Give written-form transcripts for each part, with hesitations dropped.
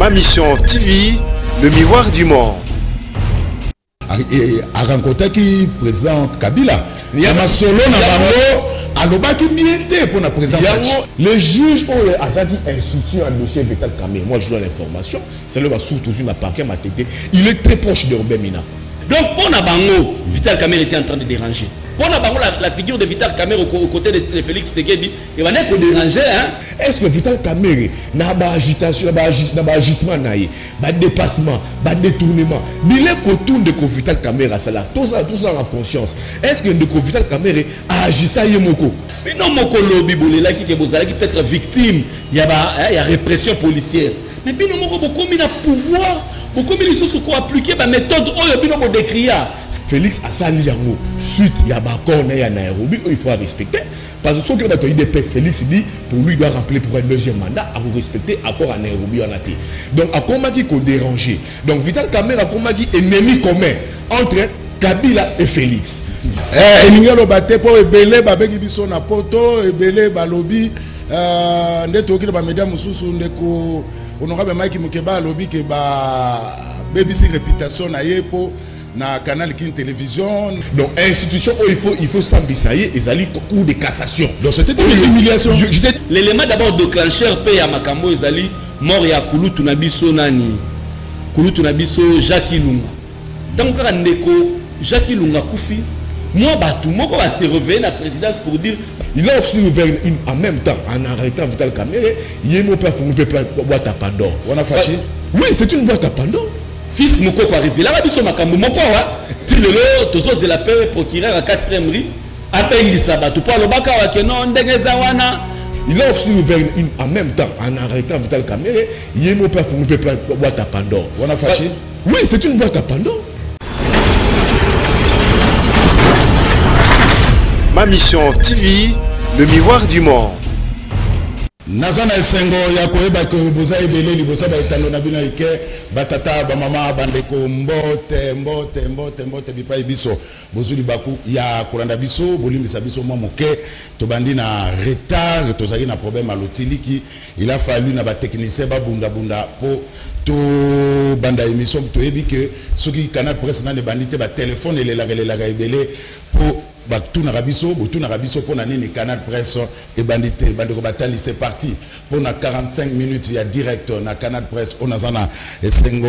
Ma mission TV, le miroir du monde. A rencontré qui président Kabila. Il y a ma solo na bango alobaki bien pour la présence. Le juge ou le Azaki institution un dossier Vital Kamerhe. Moi je donne l'information. C'est le surtout toujours ma parquet ma tête. Il est très proche de Robert Mina. Donc pour Nabango, Vital Kamerhe était en train de déranger. Pour Nabango, la figure de Vital Kamerhe aux côtés de Félix Tshisekedi, il va pas déranger. Hein? Est-ce que Vital Kamerhe n'a pas agitation, n'a pas agissement, n'a pas dépassement, pas détournement? Il est autour de Vital Kamerhe à cela. Tout ça en conscience. Est-ce que Vital Kamerhe a agi ça yemoko? Mais non, moko lobby bolela qui peut être victime. Il y a répression policière. Mais bien moko beaucoup mis le pouvoir, beaucoup mis les choses quoi appliquer la méthode oyo bino mo décrire. Félix Assali Yango, suite il y a Bakor na Nairobi, il faut respecter. Parce que ce que il des Félix dit, pour lui il doit rappeler pour un deuxième mandat, à vous respecter accord à Nairobi en athée. Donc à comment qui qu'on déranger. Donc Vital Kamerhe a comment qui ennemi commun entre Kabila et Félix. Eninga bate pour ebele babeki biso na poto ebele balobi ndeto okile ba media mususu ndeko honorable Mike Mukeba lobby que ba BBC réputation na yepo na canal Kin télévision. Donc institution où il faut s'ambissailler et aller cours de cassation. Donc c'était une humiliation. L'élément d'abord déclencheur paye à Makambo ezali mort ya Kulutu na biso nani Kulutu na biso Jacques Ilunga. Donc quand ndeko Jacques Ilunga kufi moi tout le monde va se réveiller la présidence pour dire il a aussi ouvert en même temps en arrêtant Vital Kamerhe il est mon père faut pas boîte à Pandore. On a fâché. Oui, c'est une boîte à Pandore. Fils moko ko arrivé là biso makambo moko wa tilelo tozo de la paix procureur à 4e rue appelle Sabatu pour le baka wa kenon ndengeza wana. Il a aussi ouvert en même temps en arrêtant Vital Kamerhe il est mon père faut pas boîte à Pandore. On a fâché. Oui, c'est une boîte à Pandore. Ma mission TV, le miroir du monde. Nazana esengo ya koyeba ko boza ebele libosa ba etano na bino ike batata ba mama bandeko mbote bipa biso bozuli baku ya kolanda biso bolimbisa biso mwa moke to bandi na retard to zaki na problème à l'otiliki il a fallu na ba technicien ba bunda po to banda émission to yebi que ceux qui canal presse na le bandité ba téléphone et la ebele po tout Narabiso pour nani canal presse et bandité bandeko batali c'est parti pour na 45 minutes il y a direct na canal presse on azana esengo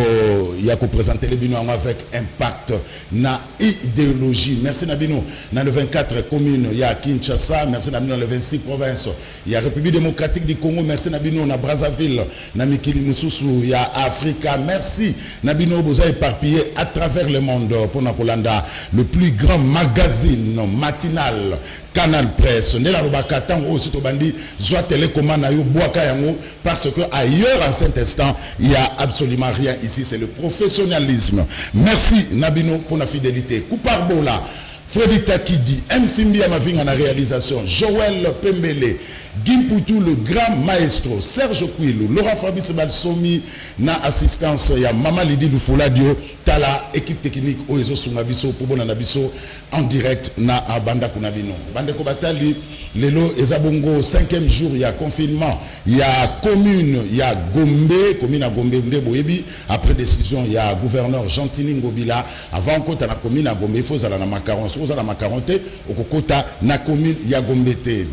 ya ko présenter les bino avec impact na idéologie. Merci Nabino dans le 24 communes il y a Kinshasa, merci Nabino dans le 26 provinces il y a République démocratique du Congo, merci Nabino na Brazzaville na Mikili Mususu il y a Africa, merci Nabino boza éparpillé à travers le monde pour na Kolanda le plus grand magazine matinal Canal Presse Nela Robaka Tango aussi to bandi Zoa télécommande na yo boaka yango parce que ailleurs en cet instant il y a absolument rien ici, c'est le professionnalisme. Merci Nabino pour la fidélité. Koupar Bola, Freddy Takidi, M. Simbia Mavinga na réalisation, Joël Pembele, Gimpoutou le grand maestro, Serge Kouilou, Laurent Fabrice Balsomi na assistance ya Mama Lidi Lufoladio, Tala équipe technique Oezo Sungabiso Pobona Nabiso en direct na Banda Kunabino. Bande Kobatali Lelo Ezabongo 5e jour il y a confinement, il y a commune, il y a Gombe, commune à Gombe Boyebi après décision il y a gouverneur Gentini Ngobila avant kota na commune à Gombe il faut zala na macaron, so zala macaronté okokota na commune il y a Gombe.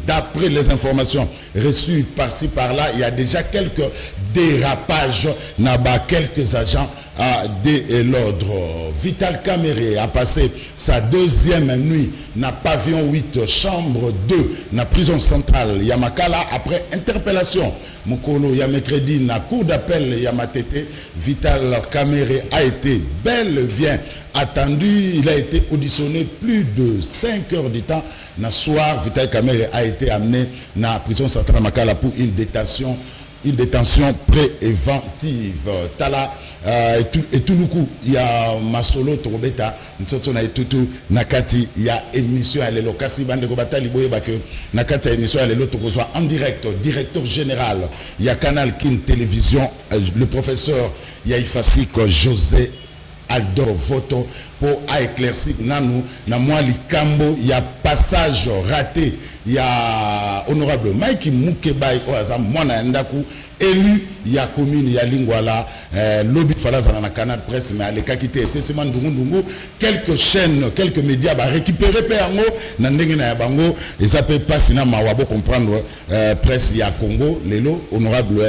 D'après les informations reçues par-ci par-là, il y a déjà quelques dérapages na ba quelques agents de l'ordre. Vital Kamerhe a passé sa 2e nuit na pavillon 8 chambre 2 na prison centrale Yamakala après interpellation. Mokolo ya mercredi na cour d'appel Yamatete, Vital Kamerhe a été bel et bien attendu, il a été auditionné plus de 5 heures de temps. Na soir, Vital Kamerhe a été amené na prison centrale Makala pour une détention préventive. Tala et tout le coup il y a Masolo Torobeta nsoto na etutu nakati il y a émission à l'elokasi bande ko batali boye ba que nakati ya émission à l'eloto ko soit en direct directeur général il y a Canal Kin télévision le professeur Yaifasik José Aldor Voto pour éclaircir nanou na moi likambo il y a passage raté il y a honorable Mike Moukebaï Mwana Ndaku élu il y a commune il y a Lingwala lobby Falazana na Canal Presse mais à l'équité effectivement ndungu quelques chaînes quelques médias va récupérer peango na ndenge na bango et ça peut pas sinon mawabo comprendre presse il y a Congo lelo honorable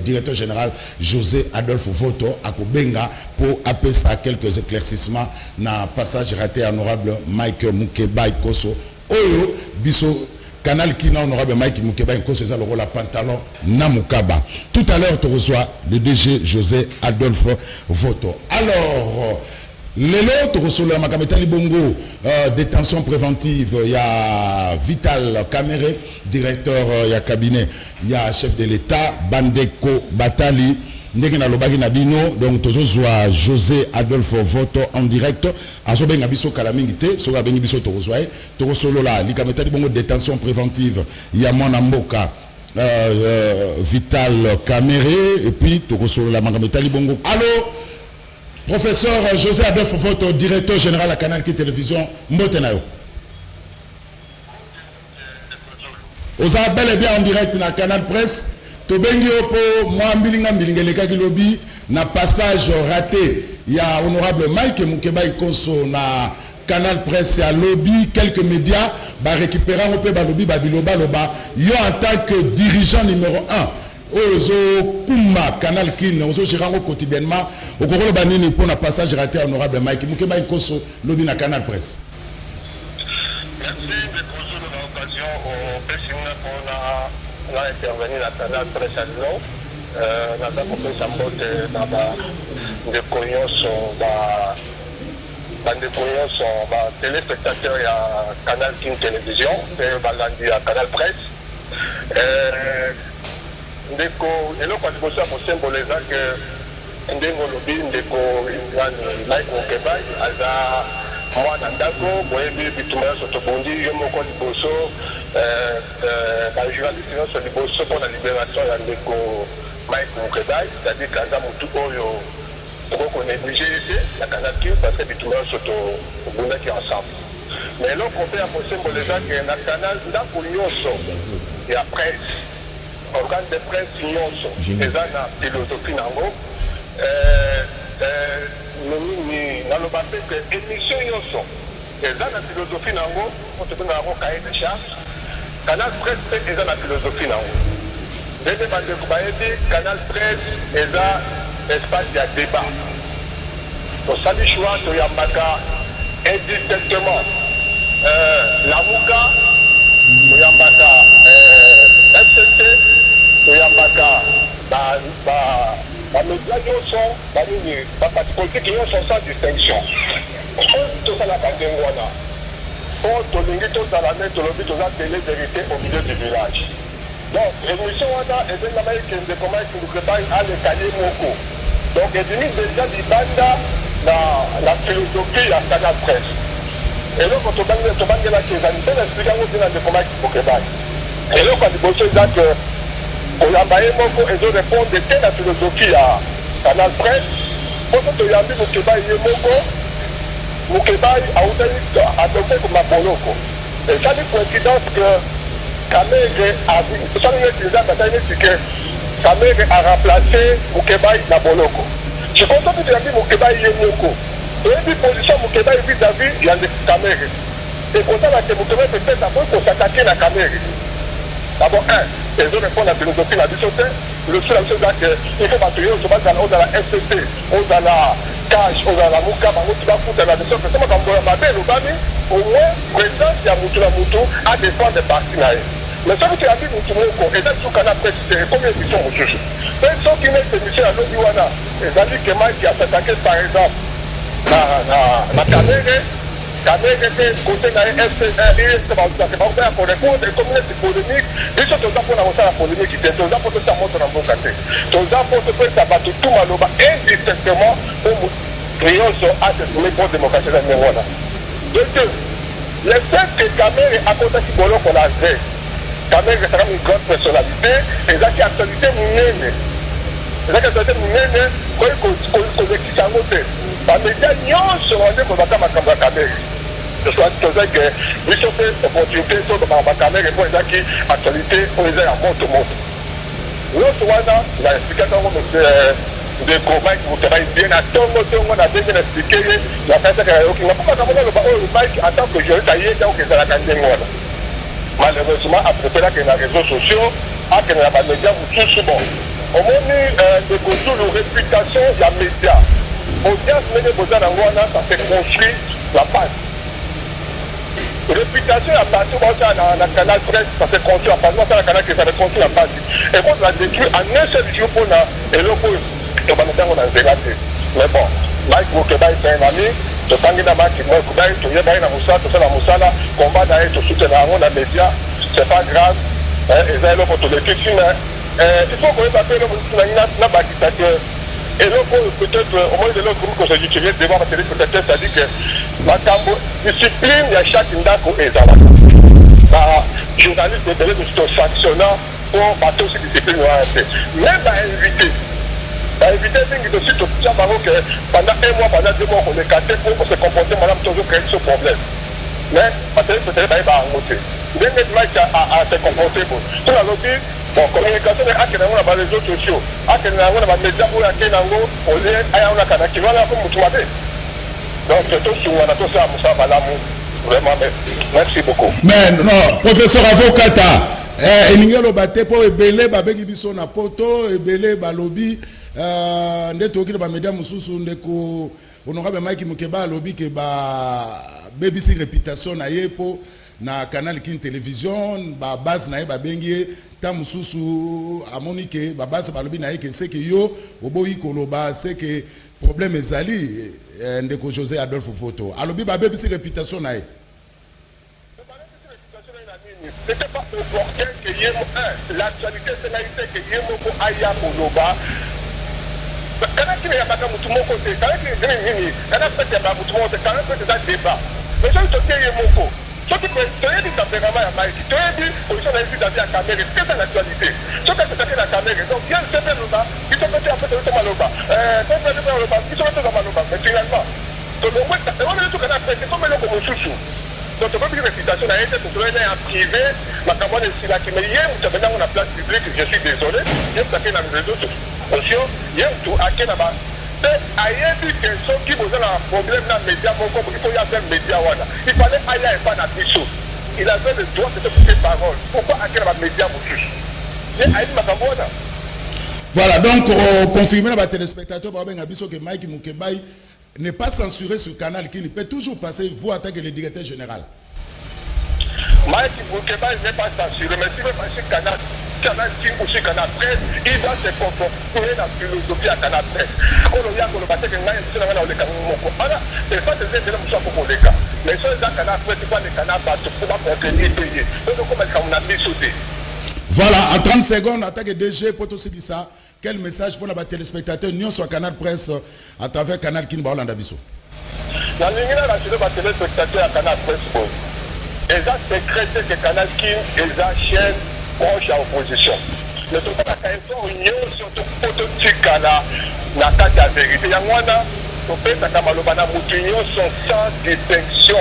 directeur général José Adolphe Voto akobenga pour appeler ça quelques éclaircissements na passage raté honorable Mike Moukebaï Koso oyo biso Canal qui n'a honorable Mike Moukebaï Koso ça le rôle à pantalon Namukaba. Tout à l'heure tu reçois le DG José Adolphe Voto. Alors Lelo, tu reçois le Makametali Bongo, détention préventive, il y a Vital Kamere, directeur, il y a cabinet, il y a chef de l'État, Bandeko Batali, Ndegena Lobagi Nabino, donc tu reçois José Adolphe Voto en direct, Azobe Nabiso Kalamingite, Soga Benibiso tu reçois là, Likametali Bongo, détention préventive, il y a Monamboka. Vital Kamere, et puis tu reçois la Makametali Bongo. Allô? Professeur José Adolphe Voto, directeur général à Canal K Télévision, Mbotenayo. Vous avez bel et bien en direct dans Canal Presse. Tobengi Opo, moi, Mbilinga Mbilinga Lobby, na passage raté. Il y a honorable Mike Moukebaï Koso na Canal Presse à lobby, quelques médias, bah récupérer un peu lobby, Babiloba, Loba. Yo en tant que dirigeant numéro 1. Ozo Kuma Canal Kin, Ozo Girango quotidiennement, au Corona Banini pour un passage raté honorable Mike Moukebaï Koso, lobby na Canal Presse. Merci de poser l'occasion au président pour intervenir à Canal Presse à Lyon. Nous avons fait sa motte dans des téléspectateurs à Canal King Télévision, et à Canal Presse. Ndeko eloko liboso ya kosemboleza ke ndenge olobi ndeko Mike Moukebaï aza mwana ndako boyebi bitumba nyonso tobondi yo moko liboso bajournaliste nyonso liboso mpona libération ya ndeko Mike Moukebaï, c'est-à-dire kaza motu oyo okonéglige ete na Canal King parce que bitumba nyonso tobundaki ensemble. Mais eloko mpe ya kosemboleza ke na Canal ndako nyonso ya presse organe de presse nyonso eza na philosophie nango naloba mpe ke émission nyonso eza na philosophie nango otobenga yango cahier de charge. Canal Presse mpe eza na philosophie nango ndenge bandeko bayebi Canal Presse eza espace ya débat tosali choix toyambaka indistinctement Lamuka toyambaka FCC toyambaka bamédia nyonso banini baparti politique nyonso sans distinction tosalaka ndenge wana po tolingi tozala nde tolobi toza télé vérité au milieu du village. Donc émission wana ezengama ekende koma Moukebaï aleka ye moko donc edimi déjà libanda na philosophie ya Canal Presse eloko tobangelaki ezali mpe na explike yango mpe na ndeko Moukebaï eloko ya liboso eza ke oyamba ye moko ezorépondre te na philosophie ya Canal Presse poto toyambi Moukebaï ye moko Moukebaï autaki adopte koma boloko esali coïncidence que Kamere esali neti eza batali neti ke Kamere a remplacé Moukebaï na boloko sikoyo mpe toyambi Moukebaï ye moko toyebi position Moukebaï vis-à-vis ya ndeko Kamere ekosala ke Moukebaï peut-être akoki kosatake na Kamere. D'abord, ils ont répondu à la philosophie, la bisoté. Le seul chose là que il faut battre, on a la FCC, on a la CAGE, on a la Mouka, on a foutre la mission. C'est comme quand on a au moins, présence, il y a Moutou à défendre des partis. Mais ça, c'est un peu Moutou, et ça, sous Canal Presse, c'est combien de missions, monsieur? Même ceux qui mettent des missions à l'Obiwana, ils ont dit que Mike qui a s'attaqué, par exemple, la Kamere. Kamere était côté de la FCC, pour répondre aux communautés polémiques, ils sont tous pour la polémique, ils sont tous pour que ça monte dans mon côté. Tous pour que ça batte tout maloba indistinctement pour créer ce acte pour les bonnes démocraties dans le monde. De deux, le fait que Kamere a côté qui bolo qu'on a fait, Kamere est une grande personnalité, et ça qui a actualité mounene. C'est ça qui a actualité mounene, qu'on est qui s'en mote. Les médias nyonso on dit qu'on va Kamere. c'est que nous sommes fait opportunité sur ma caméra pour les acquis actualité pour les à monte monde. L'autre wana la explication de comment vous travaillez bien à tout le monde a bien expliqué la fait que OK on peut pas commencer le Mike en tant que je taillé donc c'est la candidature wana. Malheureusement après là que les réseaux sociaux a que la média vous tout souvent. Au moins de construire la réputation de la média. Audience mais besoin d'envoyer ça fait construire la base. Réputation à partir dans la canal presse, ça fait construire à partir dans la canal que ça fait construire la base. Et quand on a détruit en un seul jour pour la et le coup, on va mettre on a délaté. Mais bon, Mike Mukeba est un ami, je pense qu'il a marqué moi Mukeba, tu es dans la Moussa, tu fais la Moussa là, combat d'ailleurs, tu soutiens la média, c'est pas grave. Et ça est là pour tous les questions. Il faut qu'on ait appelé le bâtiment. Et là, peut-être, au moins de l'autre groupe que j'ai utilisé devant la télé, peut-être, ça dit que la discipline, il y a chaque indako et ça. Les journalistes de sanctionnant pour battre aussi discipline. Même à inviter, c'est aussi tout ça, que pendant un mois, pendant 2 mois, on est cassé pour se comporter, madame, toujours créer ce problème. Mais peut-être, il va en monter. Dès que le à se comporter, tout le monde dit, bon, communication est à les réseaux sociaux, à les médias pour laquelle on est à qui va là pour Moutoumade. Donc, c'est tout sur tout ça, Moussa Malamou. Vraiment, merci beaucoup. Mais non, professeur Avocata, Eningelo Bate pour Ebele, Babegi Bisso na poto, Ebele, Balobi, Ndeto Kilo Bamedia Moussou, Ndeko, honorable Mike Mukeba, Lobby, que BBC réputation na yepo. Na canal Kin télévision ba base na ba bengie tamususu amonike ba base ba lobi na ke c'est que yo oboyi koloba c'est que problème ezali ndeko José Adolphe Photo alobi ba BBC réputation na c'était pas opportun que yemo l'actualité c'est la idée que yemo ko aya koloba kana kile ya baka mutu moko te kana kile nini kana pete ba mutu moko te kana pete da débat mais je te dis yemo ko. Ce qui peut être du tempérament à Mike, tu as dit, on s'en a vu dans la caméra, c'est ça l'actualité. Ce qui est la caméra, donc il y a un certain nombre, ils sont passés à faire de Maloba. Quand on est dans le bas, ils sont passés à Maloba, mais finalement, donc au moins, on a tout qu'on a fait, c'est comme le comme chouchou. Donc on peut dire réputation à être, c'est en privé, ma caméra est si là qui me y est, maintenant on a place publique, je suis désolé, il y a ça qui est dans les réseaux sociaux, il y a tout à quel là-bas. Ailleurs que ceux qui ont un problème dans les médias, il faut y avoir un média. Il fallait aller à un bichot. Il avait le droit de se faire parole. Pourquoi acquérir un média Voilà, donc on confirme à téléspectateurs que Mike Mukeba n'est pas censuré sur le canal, qu'il peut toujours passer, vous attaquer le directeur général. Mike Mukeba n'est pas censuré, mais s'il veut passer le canal. Canal King aussi Canal Presse, il doit se comporter la philosophie à Canal Presse. Quand on y a qu'on le passé que n'a pas le canal Moko. Alors, c'est pas des éléments qui sont pour les cas. Mais sur les Canal Presse, c'est pas les canaux bateaux pour pas contenir payer. Donc, comme on a mis sauté. Voilà, en 30 secondes, attaque DG, pour tout ce qui ça. Quel message pour les téléspectateurs, nous sur Canal Presse à travers Canal King Baolanda Bisso? La ligne là, c'est les téléspectateurs à Canal Presse. Et ça, c'est créé que Canal King et la chaîne proche à opposition. Mais tout ça, c'est une union surtout politique là, la carte de la vérité. Il y a un peu de Kamalobana Moutinho sont sans distinction.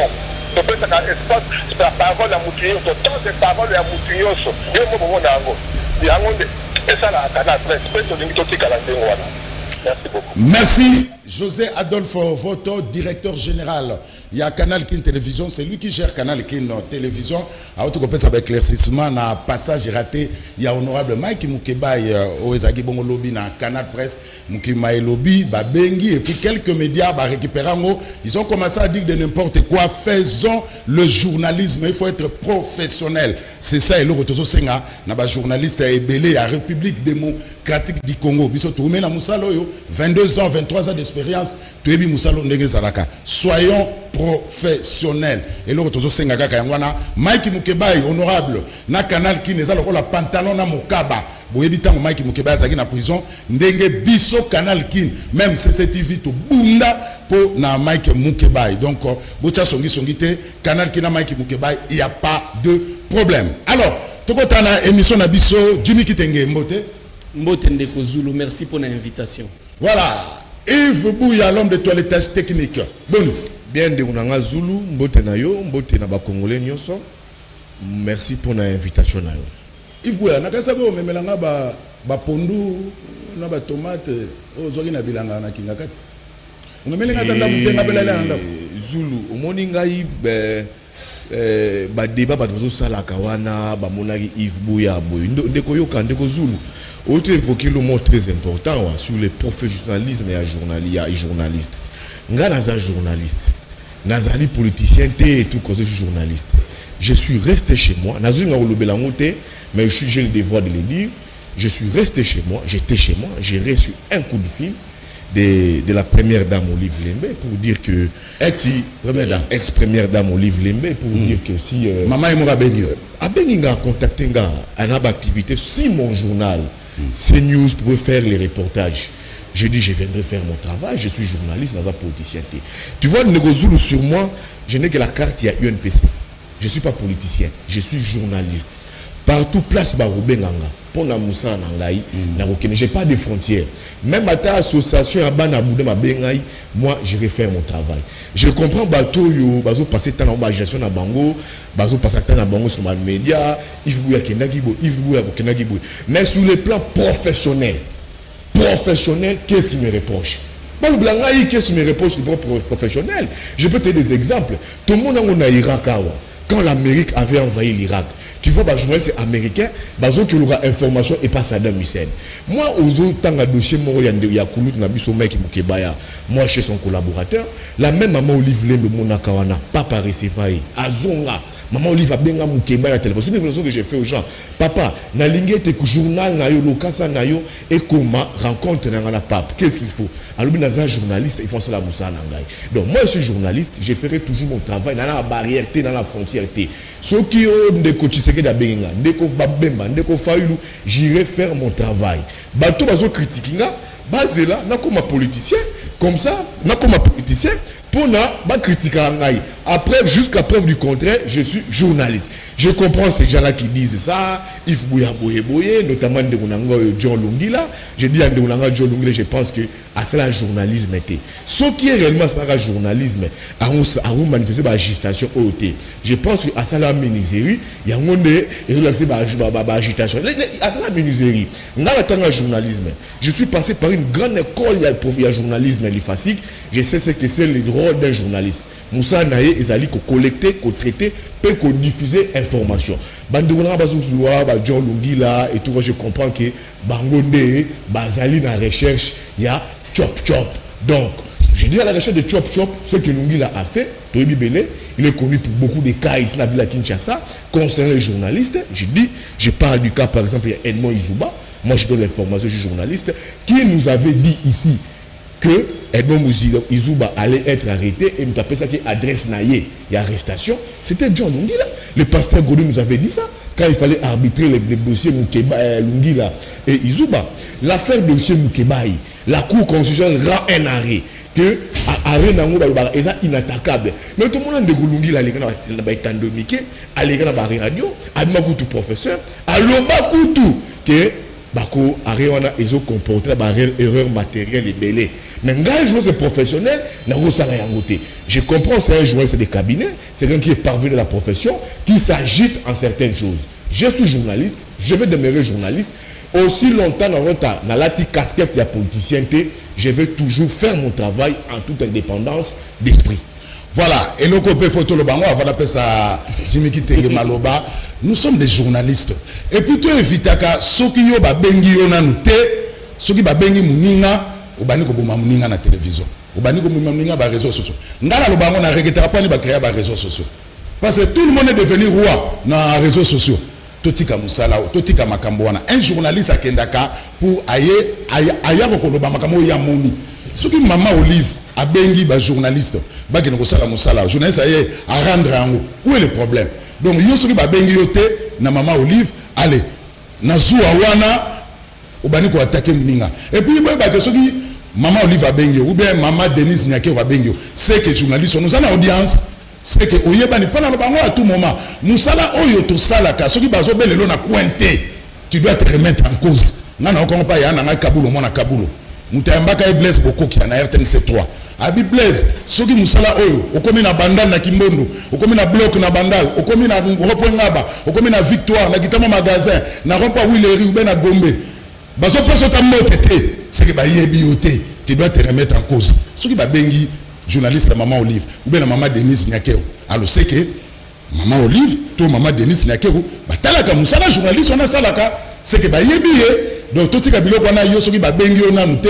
Il peut être un espace, la parole à Moutinho, tant de paroles à Moutinho, il y a un moment il y a un monde, et ça, la Canal Presse, c'est une politique à la Démoana. Merci beaucoup. Merci, José Adolphe Voto, directeur général. Il y a Canal Kin Télévision, c'est lui qui gère Canal Kin Télévision. À autre côté, ça va éclaircissement, na passage raté. Il y a honorable Mike Mukeba au Ezagi Bongo Lobby, na Canal Presse, Mukima Lobby, Babengi, et puis quelques médias, récupérant. Ils ont commencé à dire de n'importe quoi. Faisons le journalisme, il faut être professionnel. C'est ça, et le retour Senga, na journaliste Ebele, à République démocratique du Congo. Biso Toumé na Moussalo, 22 ans, 23 ans d'expérience, Tuebi Moussalo Ndege Zaraka. Soyons professionnels. Et le retour Senga Kakayangwana, Mike Mukeba, honorable, na canal qui n'est pas le pantalon na Mokaba. Boyebi tango Mike Mukeba azaki na prison, ndenge biso canal kin, même CCTV to bunda pour na Mike Mukeba. Donc, bocha songi te, canal kin na Mike Mukeba, il n'y a pas de problème. Alors, tokotana émission na biso, Jimmy Kitenge Mbote. Mbote Ndeko Zulu, merci pour l'invitation. Voilà, Yves Bouya, l'homme de toilettage technique. Bonne nuit. Bien de Unanga Zulu, mbote na yo, mbote na ba Congolais nyonso. Merci pour l'invitation na yo. Ivuya nakasako memelanga ba pondu na ba tomate ozwaki na bilanga na kinga kati. Umemelenga tanda mutenga belala nda. Zulu, omoni ngai ba débat ba zo sala kawana ba monaki Yves Buya boy. Ndeko yoka ndeko Zulu. Autre évoquer le mot très important sur le professionnalisme et journaliste. Nga naza journaliste. Nazali politicien et tout cause je suis journaliste. Je suis resté chez moi. Nazu nga olobela ngote, mais j'ai le devoir de le dire. Je suis resté chez moi, j'étais chez moi, j'ai reçu un coup de fil de la première dame Olive Lembe pour dire que ex-première dame Olive Lembe pour dire que si maman et moi a contacté nga à une activité si mon journal CNews pouvait faire les reportages. J'ai dit je viendrai faire mon travail, je suis journaliste dans la politicien. Tu vois Negozulu sur moi, je n'ai que la carte il y a UNPC. Je ne suis pas politicien, je suis journaliste. Partout place Barobé Nganga, pour na Moussa Nangaï, j'ai pas de frontières. Même à ta association à Banaboude ma Bengaï, moi je vais faire mon travail. Je comprends bateau yo, bazo passer temps en gestion na Bango, bazo passer temps na Bango sur les médias, Yves Buya Kenagibo, Yves Buya Kenagibo. Mais sur le plan professionnel, qu'est-ce qui me reproche? Qu'est-ce qui me reproche sur le plan professionnel? Je peux te donner des exemples. Tout le monde en Irak, quand l'Amérique avait envahi l'Irak, tu vois, les journalistes américains, ils ont eu information et pas Saddam Hussein. Moi, aux autres dossier, moi, chez son collaborateur, la même maman Olive Lembe, papa Recefaï, Azonga. Maman Olive a bien mukeba la télévision. C'est une façon que j'ai fait aux gens. Papa, na lingue te journal na yo lokasa na yo et comment rencontre na la pape. Qu'est-ce qu'il faut? Alors bien un journaliste, il faut ça la moussa nangai. Donc moi je suis journaliste, je ferai toujours mon travail dans la barrière dans la frontière. Ceux qui ont des coachiseke da benga, ndeko babemba, ndeko faulu, j'irai faire mon travail. Bato bazo critiquer nga, basé là, na comme politicien, comme ça, na comme politicien. Pour ne critiquer après, jusqu'à preuve du contraire, je suis journaliste. Je comprends ces gens-là qui disent ça, Yves Buya Boye, notamment de John Lungila. Je dis à John Lungila, je pense que c'est le journalisme. Ce qui est réellement le journalisme, à manifester l'agitation OT. Je pense que c'est la miniserie, il y a une agitation. C'est la miniserie. Dans le journalisme, je suis passé par une grande école de journalisme lymphatique. Je sais ce que c'est le rôle d'un journaliste. Moussa Naye, ils allaient collecter, traiter, peut diffuser information. Bandouana Bazouloua, John Lungila et tout, je comprends que Bangonde, Bazali dans la recherche, il y a Chop Chop. Donc, je dis à la recherche de Chop Chop, ce que Lungila a fait, Toyebi Bele, il est connu pour beaucoup de cas ici dans la ville de Kinshasa, concernant les journalistes. Je dis, je parle du cas par exemple, il y a Edmond Izuba, moi je donne l'information, je suis journaliste, qui nous avait dit ici que Edmond Izuba allait être arrêté et nous appelait ça qui est adresse naïe et arrestation. C'était John Lungila. Le pasteur Godou nous avait dit ça quand il fallait arbitrer les dossiers Lungila et Izuba. L'affaire de dossier Moukebaï, la Cour constitutionnelle rend un arrêt que arrêt est inattaquable. Mais tout le monde a dit que Lungila a été endomiqué, a été radio, a dit professeur, a dit que Bako Ariana ils ont comporté la barrière erreur matérielle et belé. Mais un joueur professionnel n'a pas. Je comprends, c'est un joueur de cabinet, c'est quelqu'un qui est parvenu de la profession, qui s'agite en certaines choses. Je suis journaliste, je vais demeurer journaliste. Aussi longtemps dans la casquette de la politicienté, je vais toujours faire mon travail en toute indépendance d'esprit. Voilà, et le copé photo le bango avant d'appeler ça Jimmy Kitege Maloba. Nous sommes des journalistes. Et puis tu évites que ceux qui ont bengi onanoute, ceux qui ont bengi muninga, ou bani ko boma muninga na télévision, ou bani ko boma muninga ba réseaux sociaux. Ngala le bango na regretera pas ni ba créer ba réseaux sociaux. Parce que tout le monde est devenu roi dans les réseaux sociaux. Totika musala, totika makambo wana. Un journaliste a kendaka pour aye ko loba makambo ya moni. Ceux qui maman Olive a bengi ba journaliste, ba ki ko sala musala, journaliste aye à rendre en où est le problème? Donc yo soki ba bengi yote na maman Olive, allez, na zuwa wana obani ko attaquer muninga. Et puis ba que soki maman Olive a bengi ou bien maman Denise Nyake va bengi, c'est que journaliste nous en audience, c'est que oyebani pas na bango à tout moment. Musala oyo to sala ka soki bazo belelo na cointé, tu dois te remettre en cause. Nana ko pa ya na kabulo mona kabulo. Mutayambaka e blesse beaucoup qui na RTNC 3. abi Blaise soki musala oyo okomi na bandal na Kimbondo okomi na bloc na bandal okomi na rond-point Ngaba okomi na Victoire na Kitama magasin na rond-point Willery ou bien na Gombe baso faso ta motete c'est que ba yebi yote tu dois te remettre en cause soki ba bengi journaliste la maman Olive ou bien la maman Denise Nyakeo alors c'est que maman Olive to maman Denise Nyakeo batalaka musala journaliste on a salaka c'est que ba yebi donc tout tika biloko na yo soki ba bengi yo na nute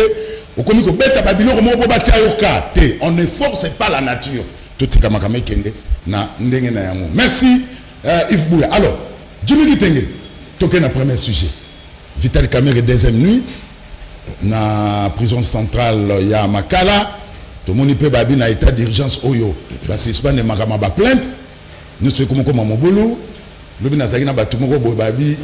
okomi ko beta ba biloko moko ba tia yo ka te on ne force pas la nature tout tika makame kende na ndenge na yango merci Yves Bouya alors Jimmy Kitenge toke na premier sujet Vital Kamerhe deuxième nuit na prison centrale ya Makala to moni pe babi na état d'urgence oyo ba suspend makama ba plainte nous sommes comme mobolo lobi na zaki na batu moko boy babi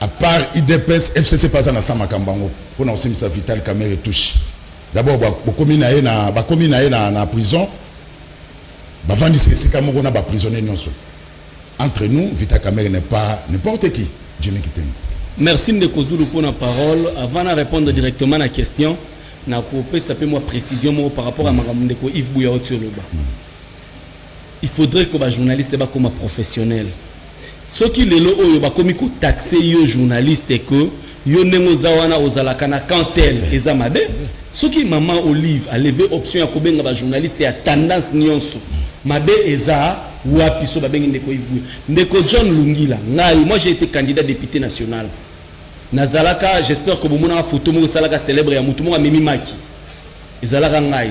à part IDPS FCC pas na sama kambango pour na aussi sa Vital Kamerhe touche d'abord ba komi na na prison ba vandi sika moko na ba prisonnier nyonso entre nous Vital Kamerhe n'est pas n'importe qui Jimmy Kitenge. Merci Ndeko Zulu pour la parole. Avant de répondre directement à la question, je vais saper moi précision par rapport à Ndeko Yves Bouya sur le bas. Il faudrait que les journalistes soient comme professionnels. Ce qui est là, comme taxer les journalistes et que yo nengozawana ozalakana quand elle ezamade. Ce qui maman Olive a levé option à kobenga ba journaliste et à tendance nyonso. Mabe eza wapi so babengi Ndeko Yves Bouya. Ndeko John Lungila. Moi j'ai été candidat député national. Nazalaka, j'espère que vous avez une photo de célèbre et à Mimi Maki. Ezalaka ngai.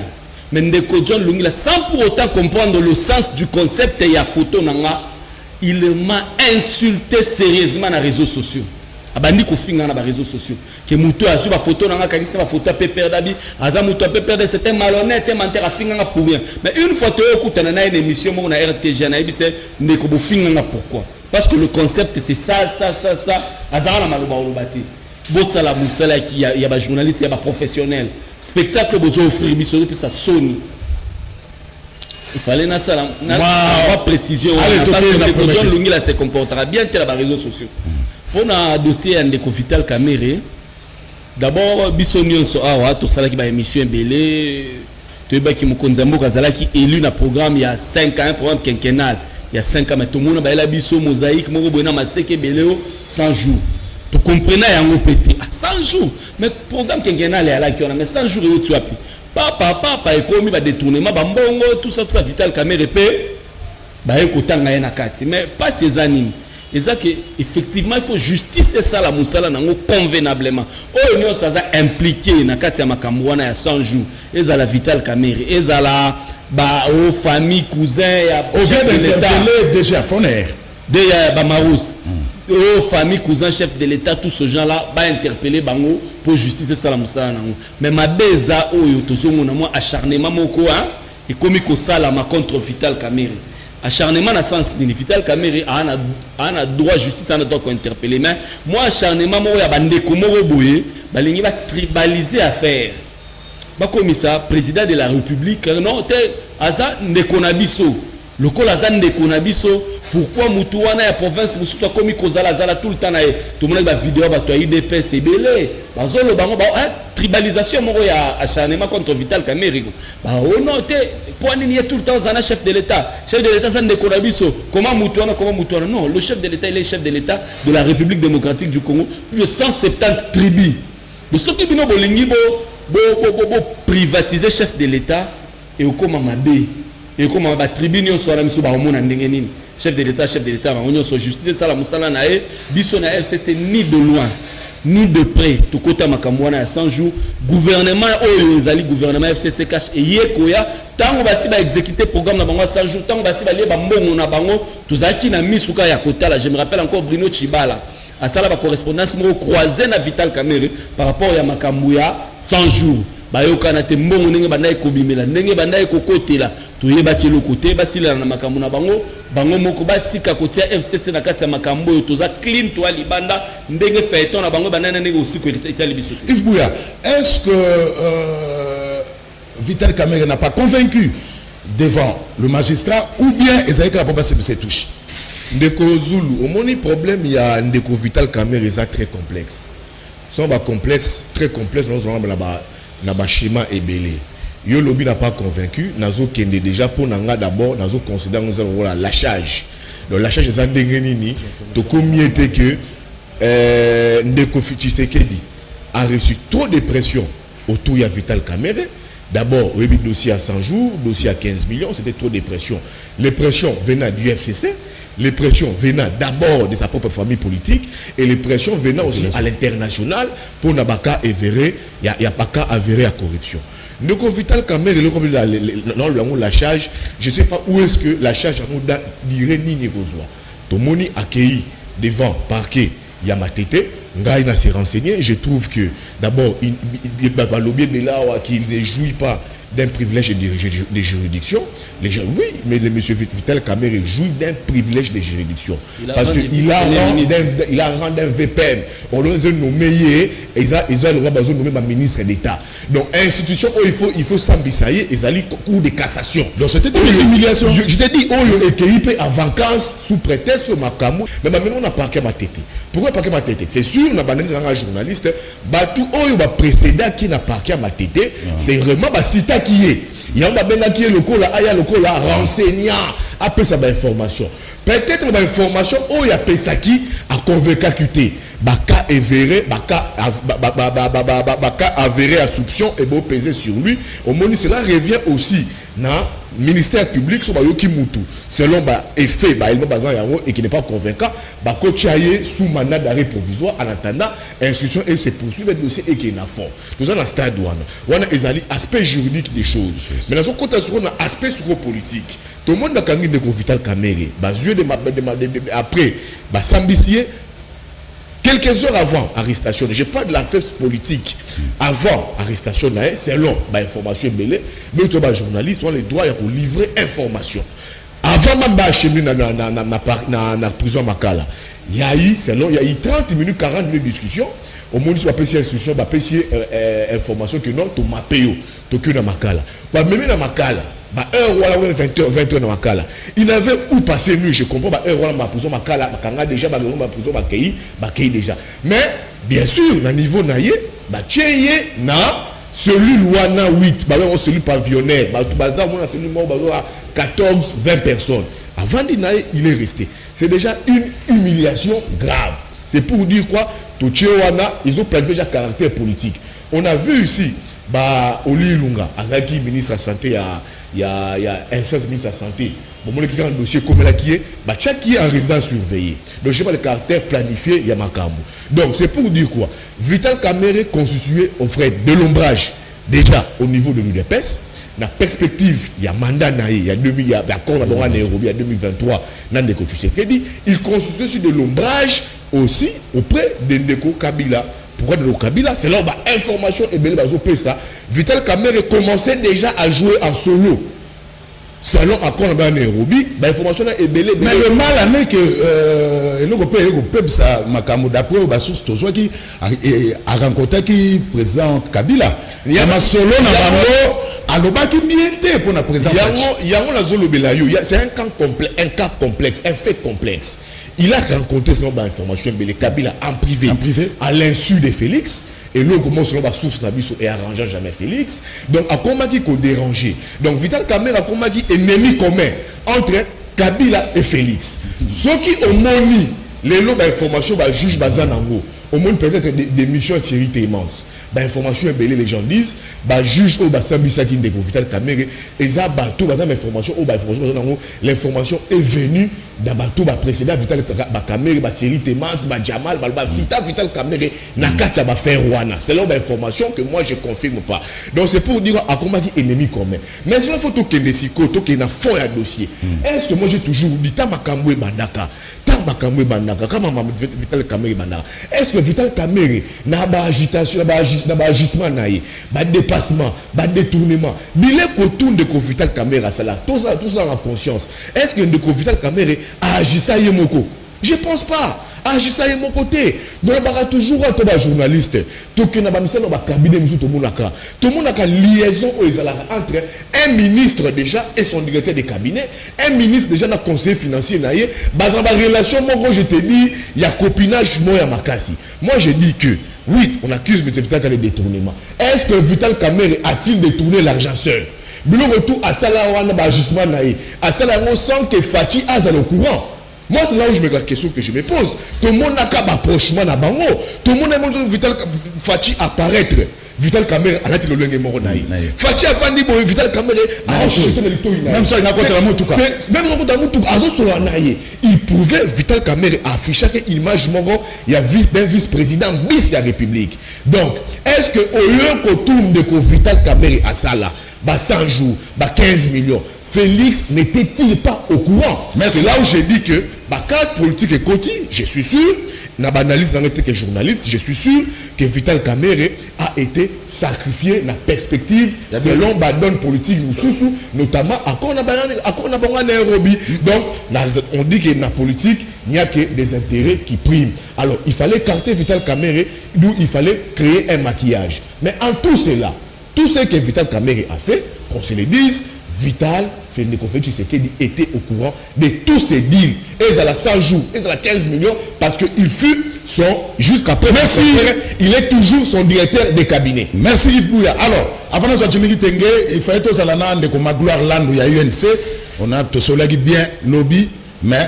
Mais Ndeko John Lungila, sans pour autant comprendre le sens du concept et la photo nanga, il m'a insulté sérieusement dans les réseaux sociaux. Abandi ko finga na ba réseaux sociaux que muto azu ba photo nanga kanisa ba photo pépère dabi aza muto pépère de c'était malhonnête et menteur finga nga pour rien. Mais une fois tu écoutes na une émission mo na RTG na ibise ndeko bo finga nga pourquoi? Parce que le concept c'est ça azara na maloba olobati. Bo sala musala qui y a ba journaliste y a ba professionnel. Spectacle bozo offrir biso puis ça sonne. Il fallait na sala na précision parce que John Lungila se comportera bien tel ba réseaux sociaux. On a un dossier de Vital Kamerhe. D'abord, Bissonion Soawa, tout ça qui va émission belé. Tu vois qui Mukonzambo Kazala qui élu dans programme il y a 5 ans, un programme quinquennal. Il y a 5 ans, mais tout le monde a biso mosaïque, mon robot n'a masséké belé 100 jours. Tu comprenais à un pété 100 jours. Mais programme quinquennal est là qui on a mais 100 jours et tu as pu. Papa et comme il va détourner ma bambongo tout ça Vital Kamerhe pe. Bah écoutez na kati mais pas ces années. Et ça que effectivement il faut justice ça la musala nango convenablement. Oh nous ça a impliqué na kati ya makambo wana ya 100 jours. Eza la Vital Kamerhe, eza la ba o famille cousin ya chef de l'État déjà Foner. Déjà ba Marous. O famille cousin chef de l'État tous ce gens là ba interpeller bango pour justice ça la musala nango. Mais ma beza oyo tozomona moi acharnement moko hein et comme ko sala ma contre Vital Kamerhe. Acharnement dans le sens de Vital Kamerhe a droit justice à notre interpeller mais moi acharnement moi ya bande komo boye balingi ba tribaliser affaire ba comme ça président de la République non te aza ndekonabiso lokol aza ndekonabiso pourquoi mutu wana ya province musu soit comme kozala zala tout le temps na tout le monde ba vidéo ba to IDPS ebele bazolo bango ba tribalisation moko ya acharnement contre Vital Kamerhe ba ono te pour nini tout le temps zana chef de l'État ça ndekonabiso comment mutu wana non le chef de l'État il est chef de l'État de la République démocratique du Congo plus de 170 tribus de ce qui bino bolingi bo privatiser chef de l'État et okoma mabe et comme ba tribu nyonso ala miso ba omona ndenge nini chef de l'État ba nyonso justice ça la musala na e biso na FCC ni de loin ni de près to kota makambo wana ya 100 jours gouvernement oyo ezali gouvernement FCC cash et yekoya tango basi ba exécuter programme na bango 100 jours tango basi ba lie ba mbongo na bango tozaki na misuka ya kotala je me rappelle encore Bruno Chibala à ça la correspondance mo croiser na Vital Kamerhe par rapport ya makambo ya 100 jours bayoka na te mbongo ndenge bandai kobimela ndenge bandai kokotela toyeba ki lokote basila na makambo na bango moko batika kotia FCC na kati ya makambo yo toza clean to libanda ndenge feuilleton na bango banana ndenge aussi ko etali biso. Yves Bouya, est-ce que Vital Kamerhe n'a pas convaincu devant le magistrat ou bien Ezaïka n'a pas passé ses touches? Ndeko Zulu, au moins problème il y a Ndeko Vital Kamerhe est très complexe. Son complexe très complexe nous avons là-bas. Na ba schéma ebelé Yo lobby n'a pas convaincu, nazo kende déjà pour nanga d'abord, nazo considère nous avons la lâchage. Donc lâchage des andengeni, to combien était que Ndeko Tshisekedi a reçu trop de pression autour de Vital Kamerhe. D'abord, le dossier à 100 jours, dossier à 15 millions, c'était trop de pression. Les pressions venant du FCC, les pressions venant d'abord de sa propre famille politique et les pressions venant aussi à l'international pour Nabaka avérer, il n'y a pas qu'à avérer à corruption. Donc, Vital Kamerhe, le lâchage, je ne sais pas où est-ce que la charge dirait ni négocier. Tout le monde accueilli devant parquet Yamatete. Ngaïna s'est renseigné. Je trouve que d'abord, il ne jouit pas d'un privilège de juridiction. Les gens, oui, mais le monsieur Vital Kamerhe jouit d'un privilège de juridiction. Parce qu'il a rendu un VPN. On doit nommer, ils ont nommé un ministre d'État. Donc, institution où il faut s'ambissailler, ils allaient cours de cassation. Donc, c'était une humiliation. Je t'ai dit, il peut en vacances sous prétexte sur ma camou. Mais maintenant, on a parqué ma tête. Pourquoi parqué ma tête? C'est sûr, on a banalisé un journaliste. Tout le précédent qui n'a parqué ma tête, c'est vraiment Sita qui est. Il y a un qui est le coup là, il y a le coup là, renseignant, après ça, information. Peut-être une information où il y a ça qui a convaincu QT. Baka avéré, Baka avéré à soupçon et beau peser sur lui. Au moins, cela revient aussi dans le ministère public sur Yoki Moutou. Selon effet, et qui n'est pas convaincant, Bako Tchaye sous mandat d'arrêt provisoire en attendant instruction et se poursuivre le dossier et qui est dans fond. Tout ça dans le stade où on a aspect juridique des choses. Mais dans ce sur un aspect politique. Tout le monde a quand même de Vital Kamerhe. Après, Sambissier. Quelques heures avant arrestation, je parle de l'affaire politique. Avant arrestation, selon l'information belée, mais les journalistes ont le droit de livrer information. Avant même d'acheminer dans la prison Makala, il y a eu 30 minutes, 40 minutes de discussion. Au moins, il y a une instruction, information que non, tu m'as payé, tu as Makala. Même dans Makala, 20h dans Makala. Il n'avait où passer nuit, je comprends, ma prison Makala, déjà, ma prison déjà. Mais, bien sûr, dans le niveau naïe, celui Louana 8, celui pavillonnaire, celui 14, 20 personnes. Avant d'inaïe, il est resté. C'est déjà une humiliation grave. C'est pour dire quoi? Ils ont planifié déjà caractère politique. On a vu ici, Oli Lunga, Azaki, ministre de la Santé, il y a un ministre de la Santé. Bon, qui a un dossier comme là qui est en résidence surveillée. Donc, je sais pas le caractère planifié, il y a Makambo. Donc, c'est pour dire quoi? Vital Kamerhe constitué au frais de l'ombrage, déjà au niveau de l'UDPS. La perspective, il y a mandat, il y a 2000, il y a accord à Nairobi, il y a 2023, Ndeko Tshisekedi, il constitue sur de l'ombrage aussi auprès de Ndeko Kabila. Pourquoi Ndeko Kabila? C'est là où l'information est belle, ça. Vital Kamerhe commençait déjà à jouer en solo. Selon accord à Nairobi, l'information est belle. Mais le mal est que le ça Makambo d'après la source qui a rencontré le président Kabila. Il y a un solo pour la présence. C'est un cas complexe, un fait complexe. Il a rencontré selon l'information Kabila en privé, à l'insu de Félix. Et nous, comment selon la source et arrangeant jamais Félix. Donc, à comment dit qu'on dérangeait. Donc, Vital Kamerhe a comment dit ennemi commun entre Kabila et Félix. Ceux qui ont moni les lots d'informations, juge Bazanango, au moins peut-être des missions de immenses. Information est les gens disent, juge au Sambisa qui découvre Vital Kamerhe, et ça, tout l'information, l'information est venue dans bateau précédent Vital Kamerhe, Thierry Temans, Jamal, Sita Vital Kamerhe, Nakatia va faire Rwanda. C'est l'information que moi je ne confirme pas. Donc c'est pour dire à comment dit ennemi commun. Mais sur la photo qui est Mexico, qui est dans fond à dossier, est-ce que moi j'ai toujours dit Tamakamwe Bandaka, Tamakamwe Bandaka, comment Vital Kamerhe Bandaka? Est-ce que Vital Kamerhe n'a pas agitation, n'a pas agissement, n'a pas dépassement, pas détournement? Il est autour de Vital Kamerhe, tout ça en conscience. Est-ce que de Vital Kamerhe a agi ça Yemoko? Je ne pense pas. Agi ça de mon côté. Donc, il y a toujours un journaliste. Tout le monde a liaison entre un ministre déjà et son directeur de cabinet, un ministre déjà dans le conseil financier, dans la relation, moi je te dis, il y a copinage, moi à Makassi. Moi je dis que, oui, on accuse M. Vital Kamerhe de détournement. Est-ce que Vital Kamerhe a-t-il détourné l'argent seul? Bilo retour à Salawana, ajustement naïe. À Salawana, sans que Fati a au courant. Moi, c'est là où je me la question que je me pose. Tout le monde n'a qu'à approchement à Bango. Tout le monde a montré Vital Fati apparaître. Vital Kamerhe a été le lien mort naïe. Fati a fait bon Vital Kamerhe a rejeté le taux. Même ça, il a contre la moutou. Même contre la moutou, à ce moment naïe. Il pouvait Vital Kamerhe afficher une image mort. Il y a d'un vice-président bis de la République. Donc, est-ce que au lieu qu'on tourne de Vital Kamerhe à ça là, 100 jours, 15 millions. Félix n'était-il pas au courant? C'est là où j'ai dit que quand politique est côté, je suis sûr, n'a analyse dans que journaliste, je suis sûr que Vital Kamerhe a été sacrifié dans la perspective selon la donne politique notamment à Nairobi. Donc on dit que dans la politique, il n'y a que des intérêts qui priment. Alors il fallait écarter Vital Kamerhe, d'où il fallait créer un maquillage. Mais en tout cela, tout ce que Vital Kamerhe a fait, qu'on se le dise, Vital Tshisekedi était au courant de tous ces deals. Et à la 100 jours, et à la 15 millions, parce qu'il fut jusqu'à présent, il est toujours son directeur de cabinet. Merci Yves Bouya. Alors, avant de Jimmy Tenge, il fallait tous à la nande comme Magloire Land où il y a UNC, on a tout cela bien lobby, mais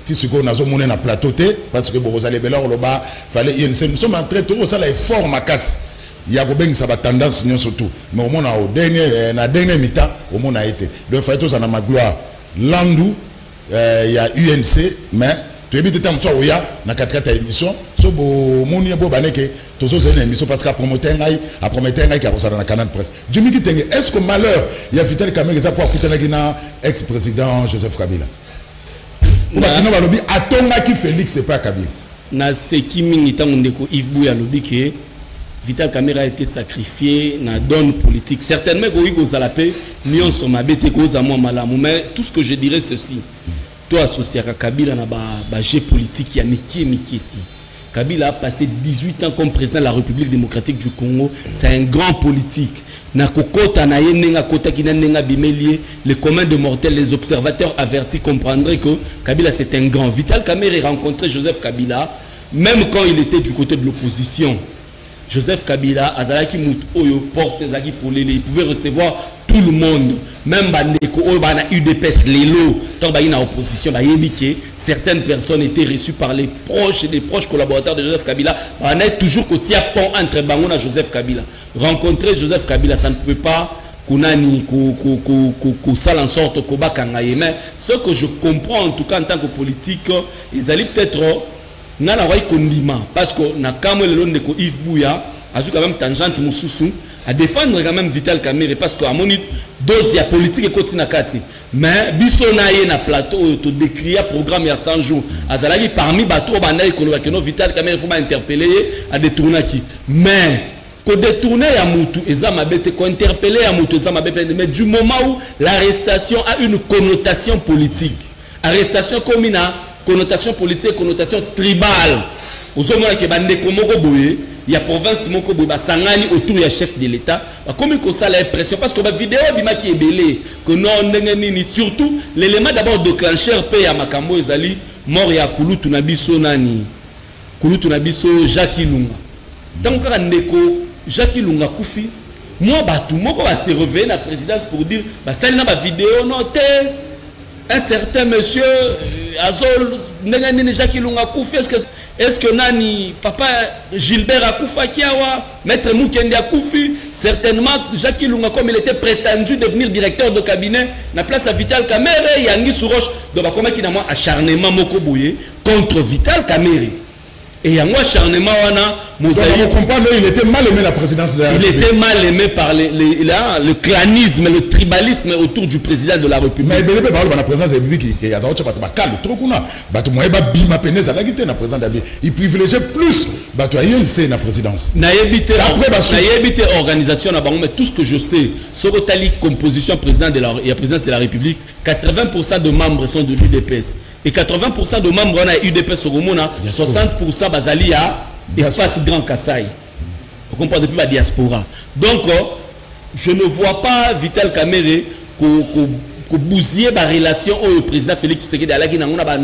si ce qu'on a zoné na plateau parce que vous allez là au bas, fallait UNC. Nous sommes en train de ça là est fort ma casse. Il y a ça va tendance surtout mais au moins au dernier mi-temps au moins a été donc il faut tous en Magloire Landou il y a UNC mais tu es bien temps soit il y a na 4 émission so bo moni bo baneke to so c'est une émission parce qu'à promoter ngai qui a ça dans la canal presse Jimmy Kitenge est-ce que malheur il y a Vital Kamerhe ça pour écouter na ex-président Joseph Kabila pour maintenant va lobby atonga qui Félix c'est pas Kabila na ce qui mingi tant ndeko Yves Bouya lobby que Vital Kamerhe a été sacrifié dans la donne politique. Certainement, mais tout ce que je dirais, c'est ceci. Toi, associé à Kabila, dans le jeu politique, il y a Miki. Kabila a passé 18 ans comme président de la République démocratique du Congo. C'est un grand politique. Les communs de mortels, les observateurs avertis comprendraient que Kabila c'est un grand. Vital Kamerhe a rencontré Joseph Kabila, même quand il était du côté de l'opposition. Joseph Kabila, Azalaki Moutoyo, porte il pouvait recevoir tout le monde, même les UDPS, les lots, tant qu'il y a opposition, certaines personnes étaient reçues par les proches collaborateurs de Joseph Kabila. On a toujours côté pont entre Bangouna et Joseph Kabila. Rencontrer Joseph Kabila, ça ne pouvait pas ça en sorte mais ce que je comprends en tout cas en tant que politique, ils allaient peut-être parce que na kamwe le de Yves Bouya a quand même tangente mususu à défendre quand même Vital Kamerhe parce que à mon dose ya politique et continue kati mais biso na ye na plateau to décrire programme ya 100 jours azalaki parmi bato bana ekolo que no Vital Kamerhe faut interpeller à détourner qui mais ko détourner ya mutu ezama bete ko interpeller ya mutu ezama bete mais du moment où l'arrestation a une connotation politique arrestation comme une connotation politique, connotation tribale. Aux hommes qui il y a province sangani autour du chef de l'État. Comme il ça l'impression parce que la vidéo qui est belée que non surtout l'élément d'abord déclencheur paye à Makambo ezali mort ya Kulutu na biso nani Kulutu na biso Jacques Lunga. Tant que ndeko Jacques Lunga kufi moi batu moko va se réveiller la présidence pour dire bah ça na ba vidéo non un certain monsieur Azol Nengani Jacques Lunga Koufi est-ce que Nani papa Gilbert Akoufa Kiawa maître Moukende Akoufi certainement Jacques Lunga comme il était prétendu devenir directeur de cabinet na place à Vital Kamerhe Yangi Souroche donc comment qui n'a moi acharnement moko boye contre Vital Kamerhe et à moi acharnement wana il était mal aimé la présidence de la République. Il était mal aimé par le clanisme, le tribalisme autour du président de la République. Mais il parle de la présidence de la République. Il y a trop il privilégiait plus la présidence. Organisation, mais tout ce que je sais, sur la composition président de la présidence de la République, 80% de membres sont de l'UDPS. Et 80% de membres on a UDPS au Romona, 60% Bazalia. Espace Grand Kassai. Vous comprenez depuis la diaspora. Donc, je ne vois pas Vital Kamerhe ko bousiller la relation au président Félix Tshisekedi alaki na ngona ba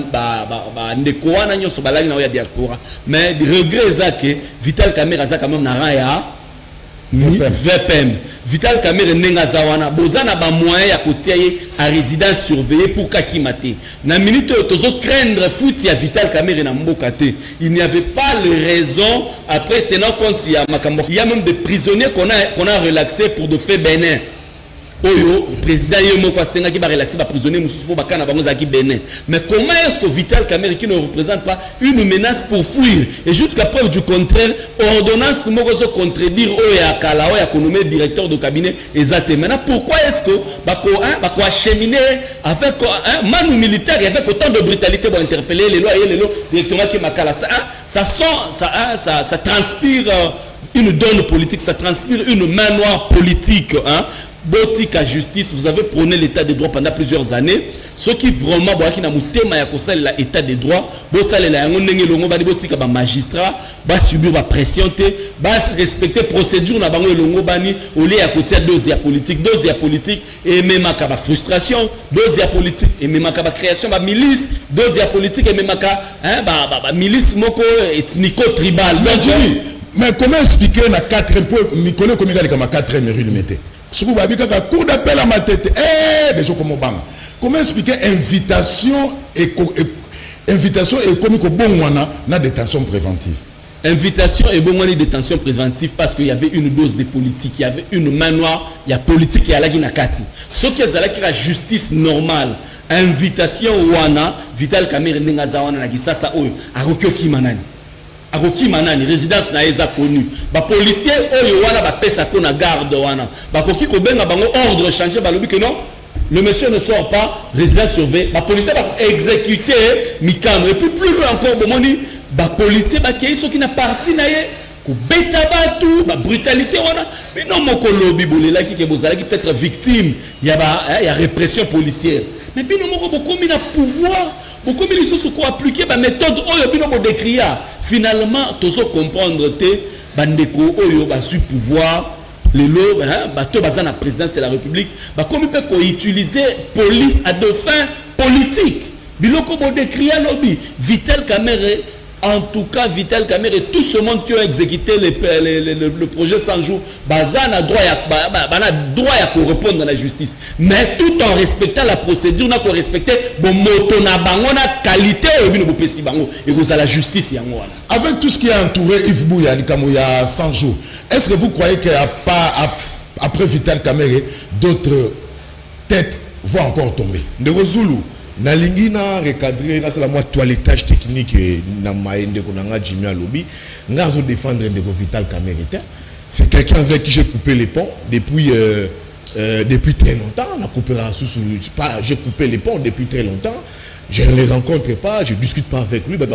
ndeko wana nyoso balaki na ya diaspora mais regret ça que Vital Kamerhe aza quand même na rang ya VPM. Vital Kamerhe nenga zawana bozana ba moyen ya kotia ye à résidence surveillée pour kakimate. Na minute tozo craindre foot ya Vital Kamerhe na mboka te. Il n'y avait pas les raisons après tenant compte il y a même des prisonniers qu'on a relaxé pour de faits bénins. Oyo président yemo kwa senga qui va relaxer ba prisonnier mususu pour bakana bango za ki Bénin. Mais comment est-ce que Vital Kamerhe qui ne représente pas une menace pour fuir et jusqu'à preuve du contraire ordonnance moko zo contredire oya kala oya konomé directeur de cabinet exact. Maintenant pourquoi est-ce que bako acheminer avec manu militaire avec autant de brutalité pour interpeller les lois et les lois directement qui makala ça transpire une donne politique, ça transpire une main noire politique Botique à justice, vous avez prôné l'état de droit pendant plusieurs années. Ceux qui vraiment qui na mutema ya kosala l'état de droit, bo sala la ngondenge longo ba botika ba magistrat, ba subir ba pression te, ba respecter procédure na bango longo bani au lieu ya kotia deuxième politique et même ka ba frustration, deuxième politique et même ka ba création ba milice, deuxième politique et même ka ba milice moko ethnico tribal. Mais comment expliquer na 4 points Nicolas comme il a comme 4 rue de mété. Si vous avez un coup d'appel à ma tête, comment expliquer invitation et comme bon na détention préventive? Invitation et bon détention préventive parce qu'il y avait une dose de politique, il y avait une main noire, il y a politique et il y a la guinakati. Ce qui est la justice normale, invitation wana, Vital Kamerhe nengazawana na gisasa oyo, arokyo kimanani. Aroki manani résidence na eza connu ba policier oyo wana ba pesa ko na garde wana ba koki ko benga bango ordre changer ba lobi que non le monsieur ne sort pas résidence surveillée ba policier ba exécuter mikam et puis plus loin encore bomoni ba policier ba kei so qui na parti na ye ko beta batu ba brutalité wana mais non moko lobi bolela ki ke bozala ki peut-être victime il y a répression policière mais bino moko bokomi na pouvoir beaucoup de choses qu'on appliquer la méthode oyo bino mo décrire finalement tozo comprendre te bandeko oyo ba su pouvoir les lots bato baza na présidence de la République ba comme peut ko utiliser police à des fins politiques biloko mo décrire lobby Vital Kamerhe. En tout cas, Vital Kamerhe et tout ce monde qui a exécuté le projet 100 jours, Bazan a droit à répondre à la justice. Mais tout en respectant la procédure, on a respecté la qualité et vous avez la justice. Avec tout ce qui a entouré Yves Bouya, il y a 100 jours, est-ce que vous croyez qu'il n'y a pas, après Vital Kamerhe, d'autres têtes vont encore tomber? De Zulu. Nalingi na recadrer là c'est la moi toilettage technique na maende konanga Jimmy Alobi ngazo défendre de Vital Kamerhe. C'est quelqu'un avec qui j'ai coupé les ponts depuis très longtemps. J'ai coupé les ponts depuis très longtemps. Je ne les rencontre pas, je ne discute pas avec lui. Moi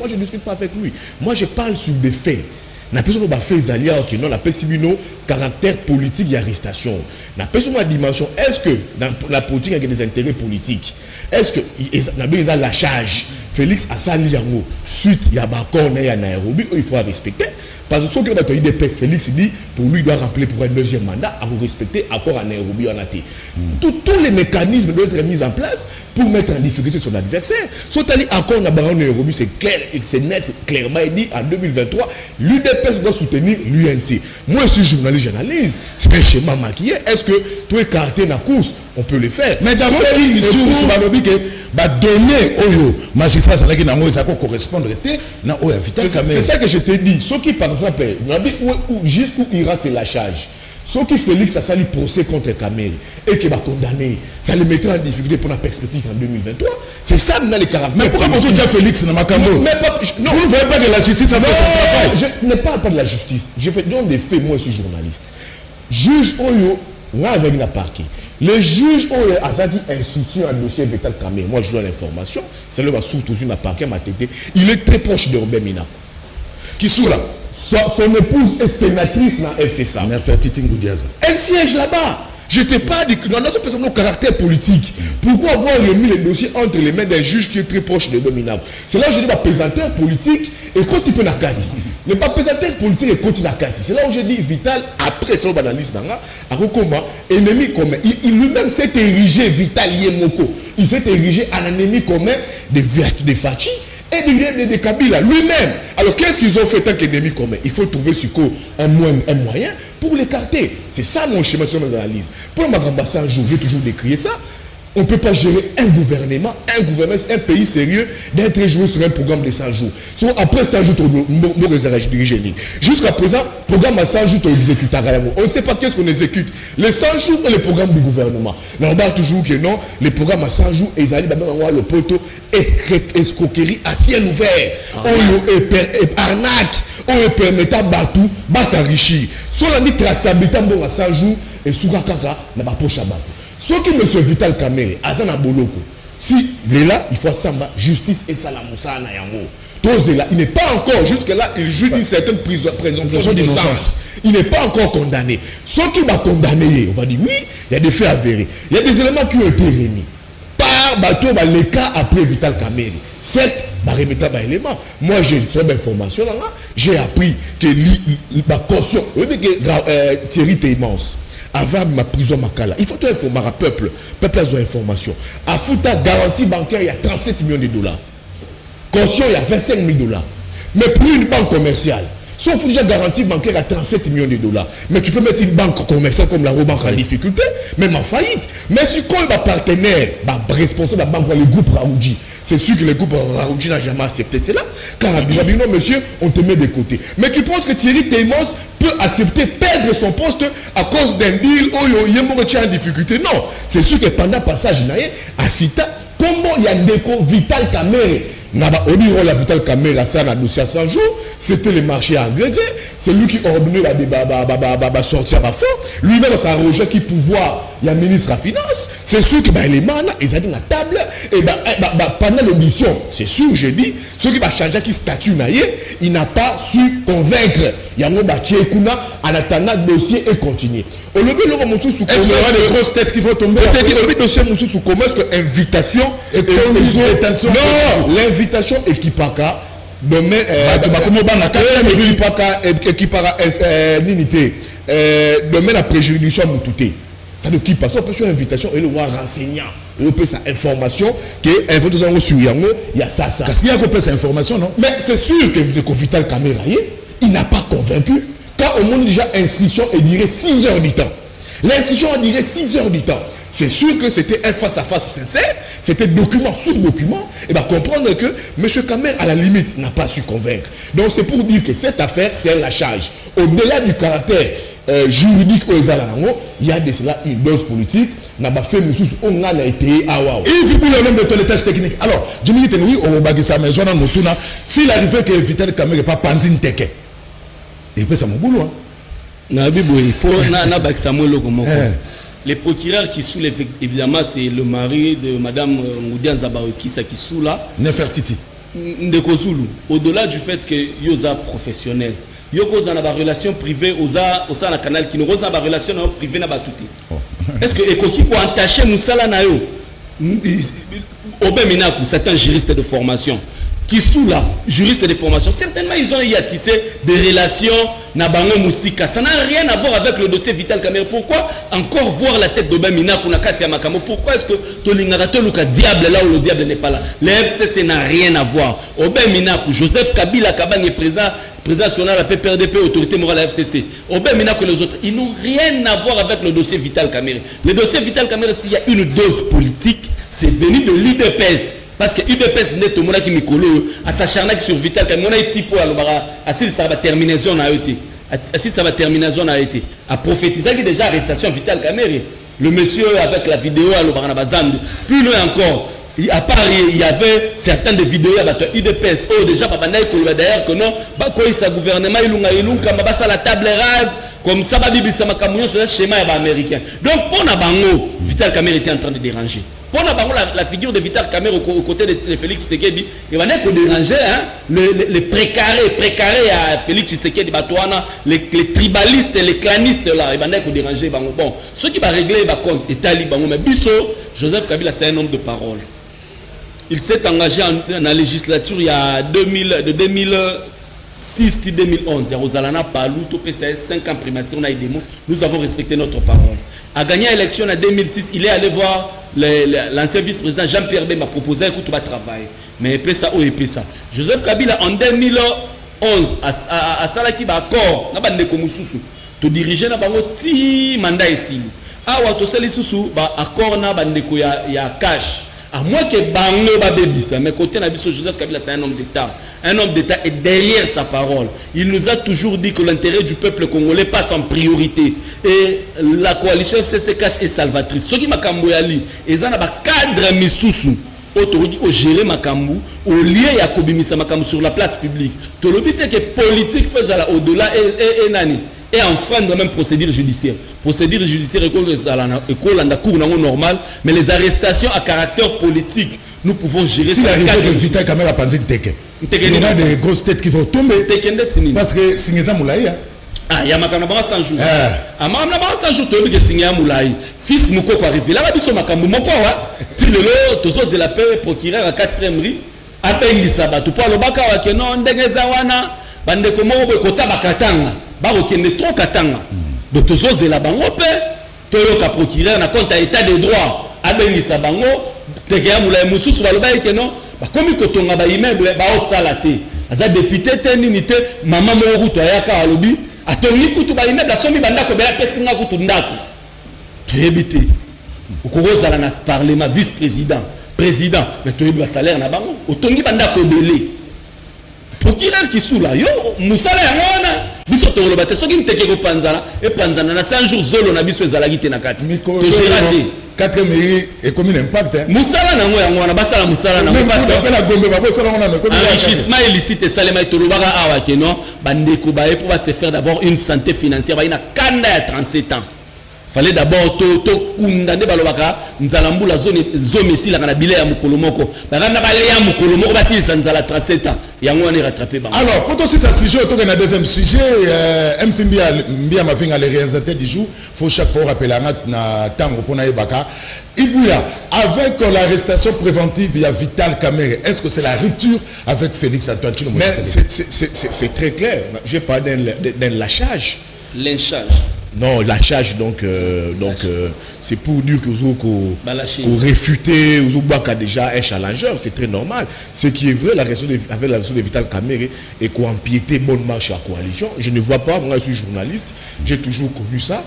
je ne discute pas avec lui. Moi je parle sur des faits. Na personne va faire zalia qui non la pessimino caractère politique et arrestation. Na personne ma dimension est-ce que dans la politique il y a des intérêts politiques? Est-ce que il a la charge Félix Assali yango suite il y a Bakon et à Nairobi il faut respecter parce que ce que il des Félix dit pour lui il doit rappeler pour un deuxième mandat à respecter accord à Nairobi en athée. Tous les mécanismes doivent être mis en place pour mettre en difficulté son adversaire. Soit allé accord à Nairobi c'est clair et c'est net clairement dit en 2023 l'UDPS doit soutenir l'UNC. Moi je suis journaliste, j'analyse. C'est un schéma maquillé. Est-ce que tout est carté dans la course? On peut le faire. Mais d'abord, il sur Malobi que donner au magistrat ça qui n'a pas correspondre na au Vital Kamerhe. C'est ça que je te dis. Ceux qui par exemple, jusqu'où ira c'est la charge. Ceux qui Félix a sali procès contre Kamerhe et qui va condamner, ça le mettra en difficulté pour la perspective en 2023. C'est ça maintenant les caractères. Mais pourquoi vous dites Félix dans Makambo? Non, vous ne voyez pas que la justice a fait son travail. Je ne parle pas de la justice. Je fais donc des faits, moi je suis journaliste. Juge Oyo, Nazali n'a parqué. Le juge Oyo Azadi instruction un dossier Vital Kamerhe. Moi je donne l'information. C'est le surtout une parquet ma tête. Il est très proche de Robert Mina. Qui sous là? Son épouse est sénatrice dans FCSA. Elle siège là-bas. Je te parle de notre personne au caractère politique. Pourquoi avoir remis les dossiers entre les mains d'un juge qui est très proche de dominable? C'est là que je dis ma pesanteur politique et quand tu peux la garder. Le papésateur politique est continue à carte. C'est là où je dis Vital, après son analyse, ennemi commun. Il lui-même s'est érigé, Vital Yemoko. Il s'est érigé en ennemi commun de Fachi et de Kabila lui-même. Alors qu'est-ce qu'ils ont fait tant qu'ennemi commun? Il faut trouver sur quoi un moyen pour l'écarter. C'est ça mon schéma sur mes analyses. Pour ma grande un jour, j'ai toujours décrié ça. On ne peut pas gérer un gouvernement, un pays sérieux, d'être joué sur un programme de 100 jours. So, après 100 jours, nous diriger. Jusqu'à présent, programme à 100 jours, on exécute. On ne sait pas qu'est-ce qu'on exécute. Les 100 jours et le programme du gouvernement. Mais on parle toujours que non, les programmes à 100 jours, ils allaient avoir le poteau escroquerie à ciel ouvert. On arnaque, on permet à Batou, de s'enrichir. Si on a dit traçabilité à 100 jours, et Soukakaka n'a pas poche à Batou. Ce qui M. Vital Kamerhe, Azana Boloko, si il est là, il faut samba, justice et salamoussa na yango. Tozela, il n'est pas encore, jusque-là, il joue d'une certaine présomption d'innocence. Il n'est pas encore condamné. Ce qui va condamner, on va dire oui, il y a des faits avérés. Il y a des éléments qui ont été remis par les cas après Vital Kamerhe. Certes, moi j'ai une information là, j'ai appris que la caution, Thierry Teymans, avant ma prison Makala, il faut tout informer à peuple. Peuple a besoin d'informations. À Fouta, garantie bancaire, il y a 37 millions de dollars. Caution, il y a 25 000 dollars. Mais pour une banque commerciale, si on fait déjà garantie bancaire à 37 millions de dollars, mais tu peux mettre une banque commerciale comme la Robanque en difficulté, même en faillite. Mais si quand le partenaire, responsable de la banque, le groupe Raoudji, c'est sûr que le groupe Raoudji n'a jamais accepté cela. Car non, monsieur, on te met de côté. Mais tu penses que Thierry Teymans peut accepter perdre son poste à cause d'un deal où il y a en difficulté? Non. C'est sûr que pendant le passage, à Sita, comment il y a un déco Vital Kamerhe? Au niveau de la Vital Kamerhe, à ça, dossier à 100 jours, c'était le marché agrégé. C'est lui qui ordonnait la sortie à ma fin. Lui-même, ça a rejoint qui pouvoir, il y a ministre à finance. C'est sûr que les mains, ils ont la table. Et pendant l'audition, c'est sûr, j'ai dit, ceux qui va changer qui statut, il n'a pas su convaincre. Il y a un en attendant le dossier et continuer. Est-ce qu'il y aura des grosses têtes qui vont tomber? Le dossier sous comment est-ce que invitation et non, l'invitation équipaka domaine domaine à préjudiciation moutouté. Ça ne quitte pas. Ça peut faire une invitation et le voir renseignant. Il peut sa information que l'invitation sur Yango, il y a ça. Parce qu'il y a peut sa information, non? Mais c'est sûr que Vital Kamerhe, il n'a pas convaincu. Quand au monde déjà inscription, il dirait 6 heures du temps. L'inscription, on dirait 6 heures du temps. C'est sûr que c'était un face-à-face sincère, c'était document sur document, et bien comprendre que M. Kamerhe, à la limite, n'a pas su convaincre. Donc c'est pour dire que cette affaire, c'est un lâchage. Au-delà du caractère juridique aux Alango, il y a de cela une dose politique. N'a pas fait on a été il faut le nombre de toilettage technique. Alors, je me dis oui, au Bagissa, mais je n'ai s'il arrivait que Vital Kamerhe n'est pas Panzine Teke, il fait ça mon boulot. Il faut les procureurs qui soulèvent, évidemment, c'est le mari de Mme Moudian Zabaroukissa qui soulève là. Nefertiti. Au-delà du fait que Yosa professionnel, Yoko a une relation privée aux un canal qui nous a une relation privée na batouti. Est-ce que Ekoki pour entacher Moussala Nayo Obeminaku, c'est un juriste de formation. Qui sont là, juristes de formation, certainement ils ont tissé des relations Nabango Moussika. Ça n'a rien à voir avec le dossier Vital Kamerhe. Pourquoi encore voir la tête d'Obemina Kunakati Makamo? Pourquoi est-ce que Tolingarato Luka diable là où le diable n'est pas là? Le FCC n'a rien à voir. Obemina, Joseph Kabila Kabang est président national de la PPRDP, autorité morale de la FCC. Obemina que les autres, ils n'ont rien à voir avec le dossier Vital Kamerhe. Le dossier Vital Kamerhe, s'il y a une dose politique, c'est venu de l'IDPS. Parce que l'UDPS n'est pas qui me colle à s'acharner sur Vital Kamerhe. On a été pour si ça va terminaison a été. Si ça va terminaison a été. À prophétiser que déjà arrestation Vital Kamerhe. Le monsieur avec la vidéo à l'Obaranabazam. Plus loin encore. À part il y avait certaines des vidéos avec l'UDPS. Oh déjà papa d'ailleurs que non. Quoi il gouvernement il la table rase. Comme ça babibi ça makamunyo sur le schéma américain. Donc pour Nabango Vital Kamerhe était en train de déranger. Pour la figure de Vital Kamerhe aux côtés de Félix Tshisekedi, il va pas déranger les précarés à Félix Tshisekedi, les tribalistes et les clanistes là, il va pas déranger. Bon, ceux qui vont régler les comptes, Italie, mais Bisso, Joseph Kabila, c'est un homme de parole. Il s'est engagé dans la législature il y a 6 2011, Rosalana Palou, topé 5 ans primature, on a aidé, nous avons respecté notre parole. A gagné l'élection en 2006, il est allé voir l'ancien vice-président Jean-Pierre B m'a proposé un coup de travail. Mais il ça ou il ça. Joseph Kabila en 2011 à Salaki accord, n'a pas de komususu. Tu diriger na bango ti mandat ici. Ah wa to sali susu ba accord na bandeko ya cash. À moins que bango ba bebisa, mais côté na biso Joseph Kabila c'est un homme d'État. Un homme d'État est derrière sa parole. Il nous a toujours dit que l'intérêt du peuple congolais passe en priorité. Et la coalition FCC cash est salvatrice. Ce qui m'a camboyali, ils en a ba cadre misusu. Autorité qui gérer Makambu au lieu ya kobimisa Makambu sur la place publique. To l'obité que politique faisait au-delà et nani et enfreindre même procédure judiciaire. Procédure judiciaire école normal, mais les arrestations à caractère politique, nous pouvons gérer si ça. Si la région de Vital quand même a pensé que il y a des grosses têtes qui vont tomber. Parce que Singeza Moulaï. Ah, il y a Makamabara 100 jours. Ah, Makamabara 100 jours, tu as vu que Singeza Moulaï, fils Moukoko arrivé. Là, il y a Makambu Moko, tu le tous de la paix, procureur à 4e rue, à peine Lissaba. Tu parles au Baka, que non, Ndegezawana, Bandekomo, Kota Bakatanga. Barokende trop katanga. Donc tous os la bango pe, tolo ka procureur na compte état de droit. Abengisa bango, tekeya mula musu sur baloba ke non. Ba komi kotonga ba immeuble ba o salate. Aza député téninité maman mo ruto ayaka alobi, atongi kutu ba immeuble asomi banda ko bela pesinga kutu ndako. Tebité. Okoza la nas parlement vice-président, président, mais toyebi ba salaire na bango, otongi banda ko belé. Procureur qui sous là, yo, musala yangona, biso tolo bate soki nteke ko panzana et panzana na 100 jours zolo na biso ezalaki te na kati. To gérate 4 mairie et commune impact hein. Musala nango yangona basala musala nango parce que la gombe ba ko sala ngona mais enrichissement illicite salema tolo baka awa ke non, bandeko ba pour se faire d'abord une santé financière ba ina kanda ya 37 ans. Fallait d'abord to kundane balobaka nzalambula zone mesila kana bile ya mukolo moko bakana bale ya mukolo moko basi sanzala 37 ans yango on est rattrapé ba. Alors quand on cite ce sujet autour d'un deuxième sujet MC Mbia Mavinga le réalisateur du jour faut chaque fois rappeler na tango pona ebaka Ibuya avec l'arrestation préventive via Vital Kamerhe, est-ce que c'est la rupture avec Félix Antoine Tshilombo? Mais c'est très clair. J'ai parlé d'un lâchage. Lynchage. Non, lâchage, donc c'est pour dire que vous réfutez, vous avez déjà un challengeur, c'est très normal. Ce qui est vrai, avec la raison de Vital Kamerhe et qu'on empiétait bonne marche à la coalition. Je ne vois pas, moi je suis journaliste, j'ai toujours connu ça.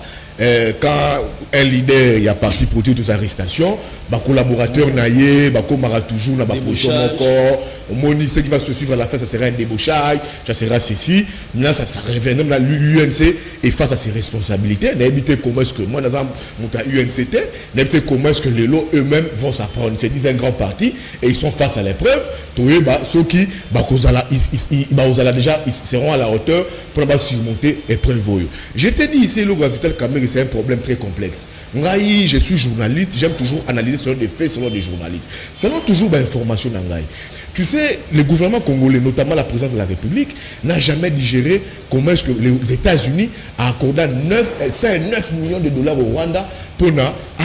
Quand un leader il a parti pour toute arrestation, bah collaborateur naïe, bah comme toujours na position encore, au moins ce qui va se suivre à la fin ça sera un débauchage, ça sera ceci. Là ça revient même l'UNC est face à ses responsabilités. N'habitez comment est-ce que moi dans mon UNCT, n'habitez comment est-ce que les lots eux-mêmes vont s'apprendre. C'est disent un grand parti et ils sont face à l'épreuve. Ceux qui déjà ils seront à la hauteur pour surmonter l'épreuve. Je t'ai dit ici le Vital Kamerhe c'est un problème très complexe. Ngaï, je suis journaliste, j'aime toujours analyser selon des faits, selon des journalistes. Selon toujours l'information d'Angaï. Tu sais, le gouvernement congolais, notamment la présidence de la République, n'a jamais digéré comment est-ce que les États-Unis a accordé 9 millions de dollars au Rwanda pour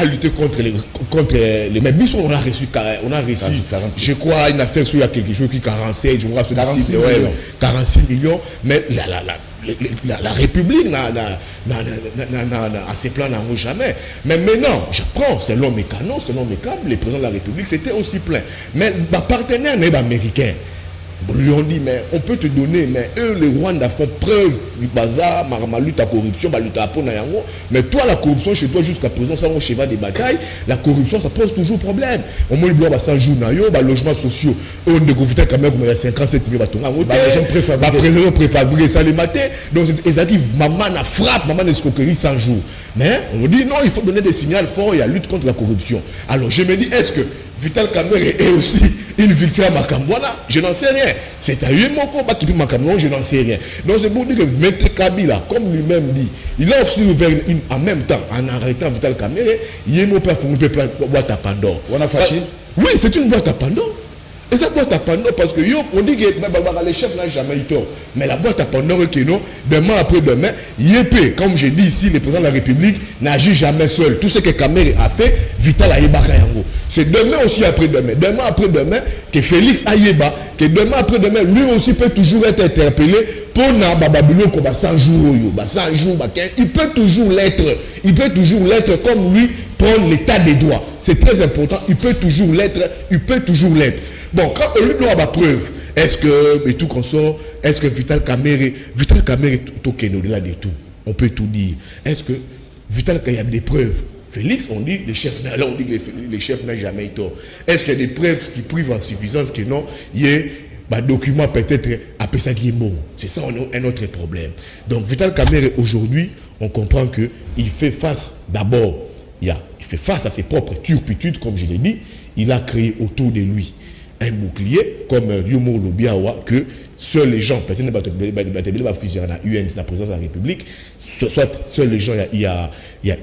lutter contre les mais bis on a reçu 46, je crois une affaire sur il y a quelque chose qui 47, je crois 46 millions, mais la République à ces plans n'en jamais. Mais maintenant, j'apprends, selon mes canons, selon mes câbles, les présidents de la République, c'était aussi plein. Mais ma partenaire n'est pas américain. Lui ont dit, mais on peut te donner, mais eux, les Rwandais font preuve du bazar, ma lutte à corruption, ma lutte à Ponayango. Mais toi, la corruption chez toi, jusqu'à présent, ça, on cheval des batailles, la corruption, ça pose toujours problème. Au moins, il doit avoir 100 jours, logements sociaux, on ne confie quand même, il y a 57 millions de préfabriqués, ça les matait. Donc, ils ont dit, maman a frappe, maman a escroquerie 100 jours. Mais on dit, non, il faut donner des signaux forts, il y a lutte contre la corruption. Alors, je me dis, est-ce que Vital Kamerhe est aussi une victime à Makambouana? Je n'en sais rien. C'est à lui mon combat qui peut Makambouana, je n'en sais rien. Donc c'est pour dire que M. Kabila, comme lui-même dit, il a aussi ouvert en même temps, en arrêtant Vital Kamerhe, il est mon père pour une boîte à Pandore. On a fâché? Oui, c'est une boîte à Pandore. Et cette boîte à Pandore, parce que on dit que les chefs n'ont jamais eu tort. Mais la boîte à Pandore, demain après demain, comme je dis ici, le président de la République n'agit jamais seul. Tout ce que Kamerhe a fait, Vital Ayeba Kayango. C'est demain aussi après demain. Demain après demain, que Félix Ayeba que demain après demain, lui aussi peut toujours être interpellé pour na bababilo ko ba 100 jours yo, ba 100 jours, ba 15, il peut toujours l'être. Il peut toujours l'être comme lui prendre l'état des droits. C'est très important, il peut toujours l'être, il peut toujours l'être. Bon, quand on lui doit ma preuve, est-ce que et tout consort, est-ce que Vital Kamerhe tout au-delà de tout, on peut tout dire. Est-ce que Vital Kamerhe, il y a des preuves? Félix, on dit les chefs, là on dit que les chefs n'ont jamais eu tort. Est-ce qu'il y a des preuves qui prouvent en suffisance que non? Il y a un document peut-être après ça qui est bon. C'est ça un autre problème. Donc Vital Kamerhe aujourd'hui, on comprend que il fait face d'abord, il fait face à ses propres turpitudes, comme je l'ai dit. Il a créé autour de lui un bouclier, comme Yomo Lobiawa, que seuls les gens, peut-être la fusion à UNC, la présidence de la République, soit seuls les gens, il y a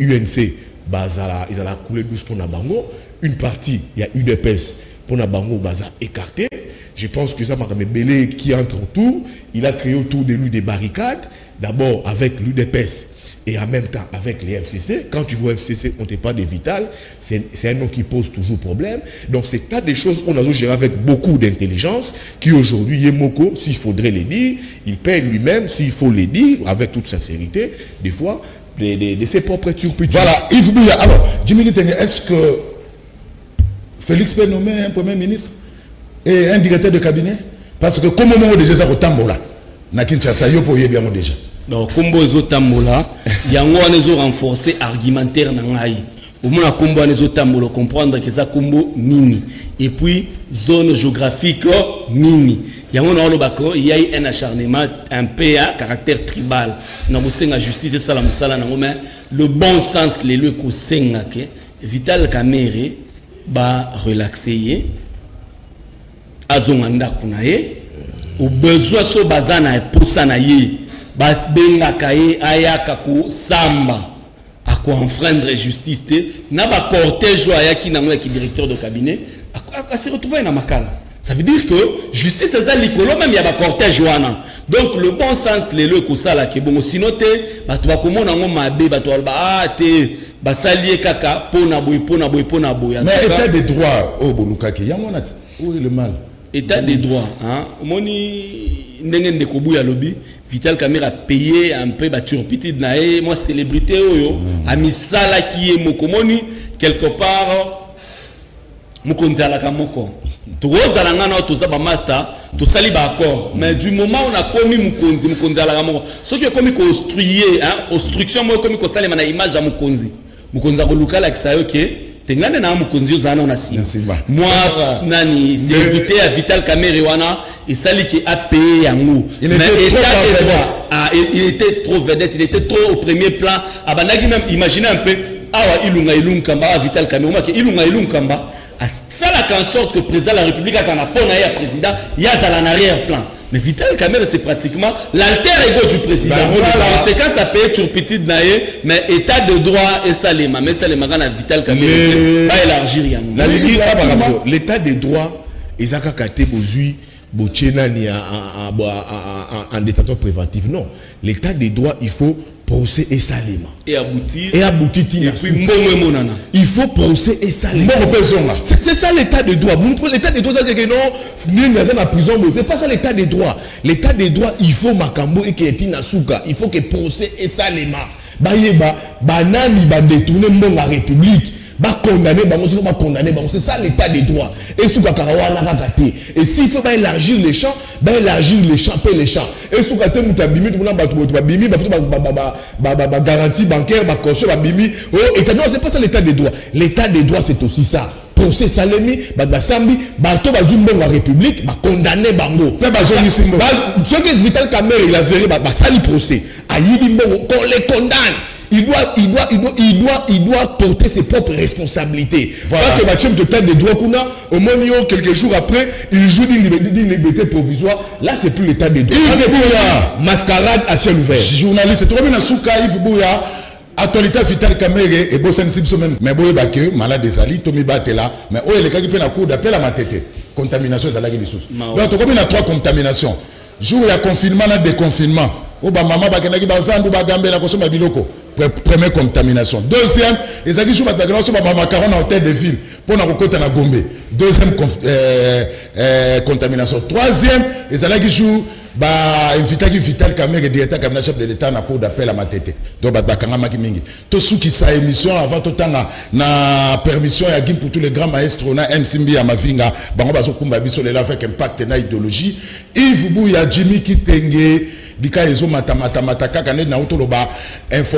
UNC, ils ont coulé douce pour Nabango, une partie, il y a UDPS pour Nabango, écarté. Je pense que ça m'a Belé qui entre autour, il a créé autour de lui des barricades, d'abord avec l'UDPS et en même temps avec les FCC. Quand tu vois FCC, on ne t'est pas des Vital, c'est un nom qui pose toujours problème. Donc c'est tas des choses qu'on a géré avec beaucoup d'intelligence, qui aujourd'hui, Yemoko, s'il faudrait les dire, il paie lui-même, s'il faut les dire, avec toute sincérité, des fois, de ses propres turpitudes. Voilà, Yves Bouya. Alors, Jimmy Litenge, est-ce que Félix peut nommer un premier ministre et un directeur de cabinet? Parce que comme on a déjà ça au Tambola, na Kinshasa, yo pour bien déjà. Donc, comme on a Tambola, il y a un renforcé argumentaire dans l'AI. Au moins, combo on Tambola, comprendre que ça combo nini. Et puis, zone géographique nini. Il y a un acharnement un peu à caractère tribal. Nous avons la justice et le bon sens, les lieux que Vital Kamerhe va relaxer. Azonganda kunaye. Au besoin so bazana pour ça naye. Ba benga kaye ayaka ko samba. À quoi enfreindre justice. Na ba cortège ayaki na moi qui directeur de cabinet. À se retrouver dans Makala. Ça veut dire que justice c'est ça l'icolo même il y a un cortège joana. Donc le bon sens les le kosala qui bon sinon te ba tu vas comment on m'a bé ba tu ba te ba salier kaka pona boy. Mais état de droit au bolukaki yamona où est le mal? État de droit hein moni ndenge ndeko buya lobby Vital Kamerhe a payé un peu ba turpitude na moi célébrité oyo a misala qui est mokomoni quelque part mukonzi alaka moko tozala ngana tozaba master tosali ba accord mais du moment on a commis mukonzi alaka moko ce qui est commis construire hein obstruction moi commis ko salema na image ya mukonzi akoluka la kisayo ke tengane na mukonzi ozana on a signé moi nani célébrité à Vital Kamerhe wana et sali qui a payé yango mais il était trop vedette, il était trop au premier plan abanagi même imaginez un peu awa ilunga kamba Vital Kamerhe ke ilunga kamba ça la en sorte que le président de la République a un apport à président, il y a un arrière-plan. Mais Vital Kamerhe c'est pratiquement l'alter ego du président. C'est quand ça peut être petit mais état de droit et Salema. Mais Salema quand Vital Kamerhe va élargir. L'état de droit, ils ont kate bozui bochena ni en détention préventive. Non, l'état de droit il faut procès et Salema. Et aboutir. Et puis il faut procès et Salema. C'est ça l'état de droit. L'état de droit, c'est que non, ni dans la prison, c'est pas ça l'état de droit. L'état de droit, il faut Makambo et Ketina Souka. Il faut que procès et Salema. Banani va détourner la République. C'est ça l'état des droits. Et si et s'il faut élargir les champs, payer les champs. Et si garantie bancaire, non, c'est pas ça l'état des droits. L'état des droits, c'est aussi ça. Procès Salemi, Sambi, Bato Bazumbo la République, condamné Bango. Ce que Vital Kamerhe, il a verré, sali procès. Qu'on les condamne. Il doit porter ses propres responsabilités. Voilà. Quand tu as des droits qu'on a, au moins quelques jours après, il joue d'une liberté provisoire. Là, c'est plus l'état des droits. Yves Bouya, mascarade à ciel ouvert. Journaliste, c'est trop bien à Souka, Yves Bouya. Actualité Vital Kamerhe et Bossan Simpson. Mais Boye Bakeu, malade des alliés, Tommy Batela. Mais où est le cas qui peut la cour d'appel à ma tête? Contamination, ça l'a des sous. Donc, tu as 3 contaminations. Jour il y a confinement, là, déconfinement. Ou bah maman, bah, qui bazandu, bah, gambe, la consomme à biloko. Première contamination. Deuxième, les agriculteurs sont macaron en tête de ville pour nous côté na Gombe. Deuxième contamination. Troisième, les agriculteurs vital caméra directeur cabinet chef de l'État na cour d'appel à Matete. Donc bakanga maki mingi. To souki sa émission avant to tanga na permission ya gim pour tous les grands maestros na MCMB ya Mavinga bango bazo kumba biso lela avec impact na idéologie. Yves Bouya Jimmy Kitenge bika ezo mata kaka ne na utoloba info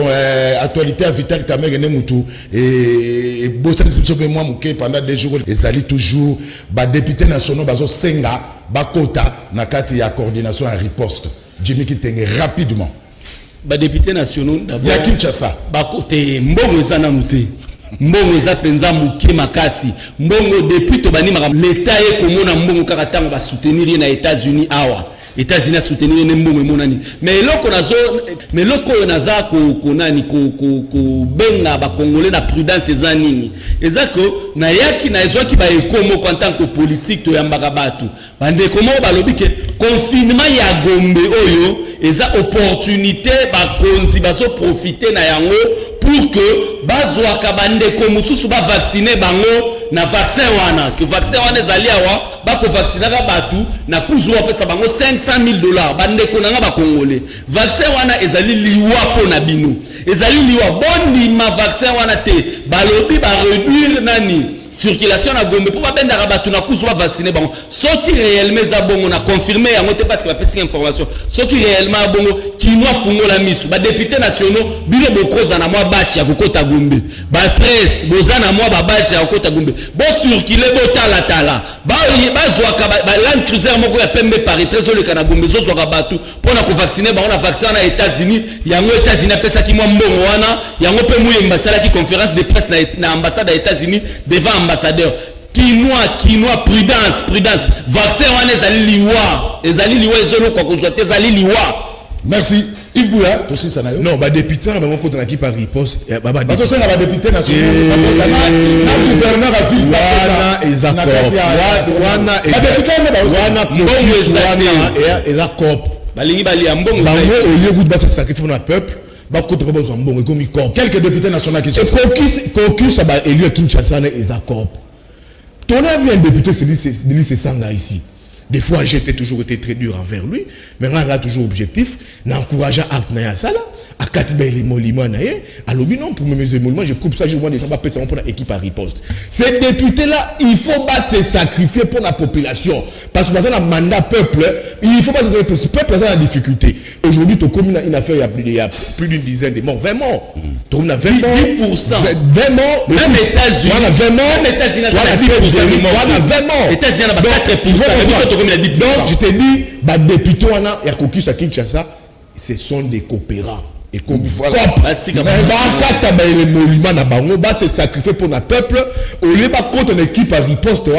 actualité à vital caméra ne mutu et bosan sipsobe moi muke pendant 2 jours et sali toujours ba député nationaux bazo senga bakota na kati ya coordination à riposte Jimmy Kitenge rapidement ba député nationaux d'abord ya Kinshasa bakote mbongo ezana muté mbongo eza penza muke makasi mbongo depuis to bani l'état e komona mbongo kaka tango ba soutenir na États-Unis awa États-Unis a soutenir ne mbongo monani mais loko nazo mais loko naza ko nani ko benga ba congolais na prudence eza nini ezako na yaki na ezwaki ba ekomo en tant que politique to yambaka batu bande komo balobi ke confinement ya Gombe oyo eza opportunité ba konzi baso profiter na yango pour que bazwaka bande ko mususu ba vacciner bango na vaccin wana que vaccin wana ezali awa bako vaccinaka batu na kuzwa pesa bango $500,000 bande ko nanga ba congolais vaccin wana ezali liwa po na bino ezali liwa bondi ma vaccin wana te balobi ba réduire nani circulation na Gombe pour ba benda rabatu na kuzwa vacciner bango ce qui réellement za bongo na confirmer yango te parce que ba pesa information ce qui réellement bongo kinwa fungo la misu ba députés nationaux bino bokoza na mwa batch ya kokota Gombe ba presse bozana mwa ba batch ya kokota Gombe bo circuler bo tala ba zwaka ba Land Cruiser moko ya pembe Paris trésor le kana Gombe zo zwaka batu pona ko vacciner bango na vaccin na États-Unis yango États-Unis pesa ki mwa mbongo wana yango pe muyemba sala ki conférence de presse na ambassade des États-Unis devant ambassadeur Kinois prudence vaccin wana ezali liwa ezolo kwa kozwa te ezali liwa. Merci Yves Bouya to si sana yo non ba député na bango contre qui par riposte ba bato senga ba député national na gouverneur à ville wana ezako wana ezako balingi bali ya mbongo bango au lieu de se sacrifier pour le peuple ba kote pas besoin mbongo comme il quelques députés nationaux qui caucus ça ba élu à Kinshasa na ezako ton avis un député c'est Sanga ici. Des fois, j'étais toujours été très dur envers lui, mais on a toujours objectif, d'encourager acte na sala, à Katiba les émoluments naie, à l'obi non pour mes émoluments, je coupe ça, je vois des sabats pèsent pour l'équipe à riposte. Ces députés-là, il faut pas se sacrifier pour la population, parce que dans un mandat peuple, il faut pas se sacrifier, peuple est en difficulté. Aujourd'hui, ton commune a une affaire, il y a plus d'une dizaine de morts, 20 morts. Ton commune a 20 morts, 10%. 20 morts, même États-Unis, on a 20 morts, même États-Unis, on a 20 morts. États-Unis, on a 4%. Donc, je te dis, les députés, il y a caucus à Kinshasa, ce sont des coopérants. Et comme voilà, se sacrifier pour le peuple, au lieu de contre une équipe à riposte, pour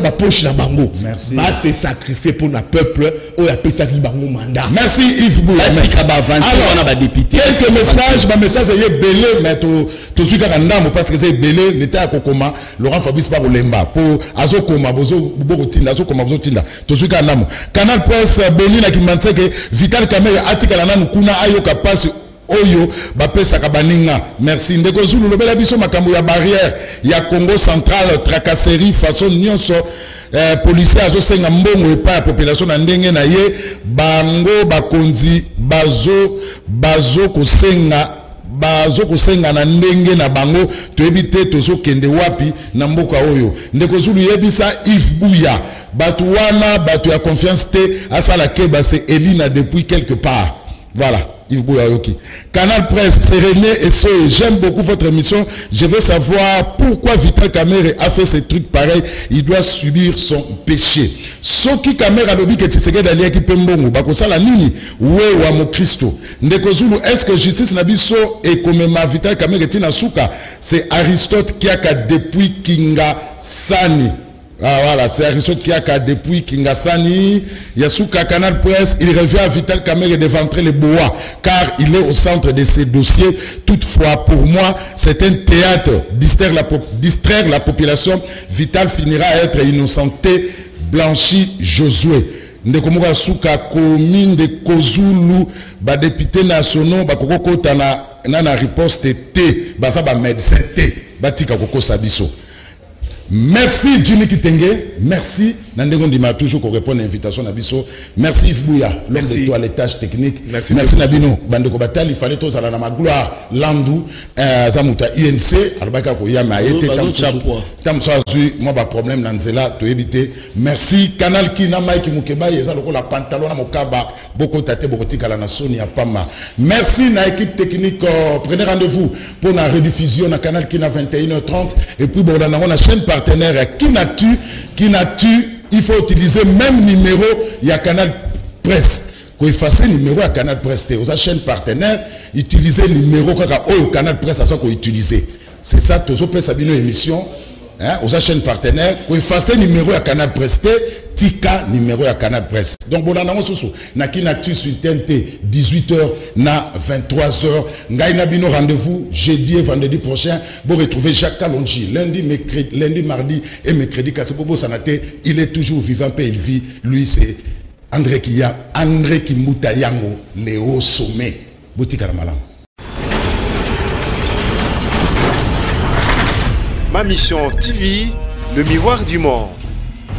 la poche na bango. Merci. Va se sacrifier pour le peuple, au appelle ça bango mandat. Merci Yves Bouya. Alors, quelques messages, ma message est belé, mais tu suis carrément parce que c'est belé, l'état à Kokoma, Laurent Fabrice Barolemba, pour Azokoma, Bozotinda, Azokoma, Bozotinda, tu suis carrément. Canal Presse, Boni, la qui m'a dit que Vital Kamera, article à la Nukuna, Ayoka passe. Oyo bapesa kabaninga merci ndeko zulu lobela biso makambo ya barrière ya Congo central tracasserie façon nyonso policier azosenga mbongo epa ya population na ndenge na ye bango bakonzi bazo kosenga na ndenge na bango toyebi te tozokende wapi na mboka oyo ndeko zulu yebisa Yves Bouya batu wana batu ya confiance te asala keba se Elina depuis quelque part voilà. Yves Bouyaoki. Canal Presse, c'est René et Soé. J'aime beaucoup votre émission. Je veux savoir pourquoi Vital Kamerhe a fait ces trucs pareils. Il doit subir son péché. Soki Kamerhe a lobi que Tshisekedi d'aller qui pembongo. Bakosa la nini. Oué ou amo Christo. Ndeko Zulu, est-ce que justice nabiso et comme ma Vital Kamerhe tina souka? C'est Aristote qui a depuis Kinga Sani. Ah voilà, c'est Aristote qui a depuis Kingasani, Yasuka Canal Presse, il revient à Vital Kamerhe d'éventrer les bois, car il est au centre de ces dossiers. Toutefois, pour moi, c'est un théâtre. Distraire la population, Vital finira à être innocenté, blanchi Josué. ndeko moko asuka commune de Kozulu ba député nationaux ba kokota na riposte T baza ba médecin T batika kokosa biso. Merci Jimmy Kitenge, merci Nandengo Ndima toujours pour répondre à l'invitation Nabiso. Merci Yves Bouya, l'homme de toilettage technique. Merci Nabino, Bandeko Batal, il fallait tous à la Magloire, Landou, Zamuta INC, Albaka Koyama a été Tamsoazu, moi pas problème Nanzela, to éviter. Merci Canal Kina Mike Mukeba, Yeza la pantalon à Mokaba, Boko Tate Bokotika la Sony à Pama. Merci na équipe technique, prenez rendez-vous pour la rediffusion na Canal Kina 21h30 et puis bon on a la chaîne partenaire Kinatu, il faut utiliser même numéro, il y a Canal Presse. Quand il fasse numéro à Canal Presse, aux chaîne partenaire, utiliser numéro au Canal Presse à ça qu'on utilise. C'est ça, tous les sabino émission, aux chaîne partenaire, quand il fasse numéro à Canal Presse, tika numéro à Canal Presse. Donc bon, on a na Kinatu sur TNT 18h na 23h. Ngai nabino rendez-vous jeudi et vendredi prochain pour retrouver Jacques Kalonji lundi, mardi et mercredi. Kasebobo Sanate, il est toujours vivant, il vit. Lui c'est André Kimuta Yango, Léo Sommet. Boutique Armalan. Ma mission TV, le miroir du monde.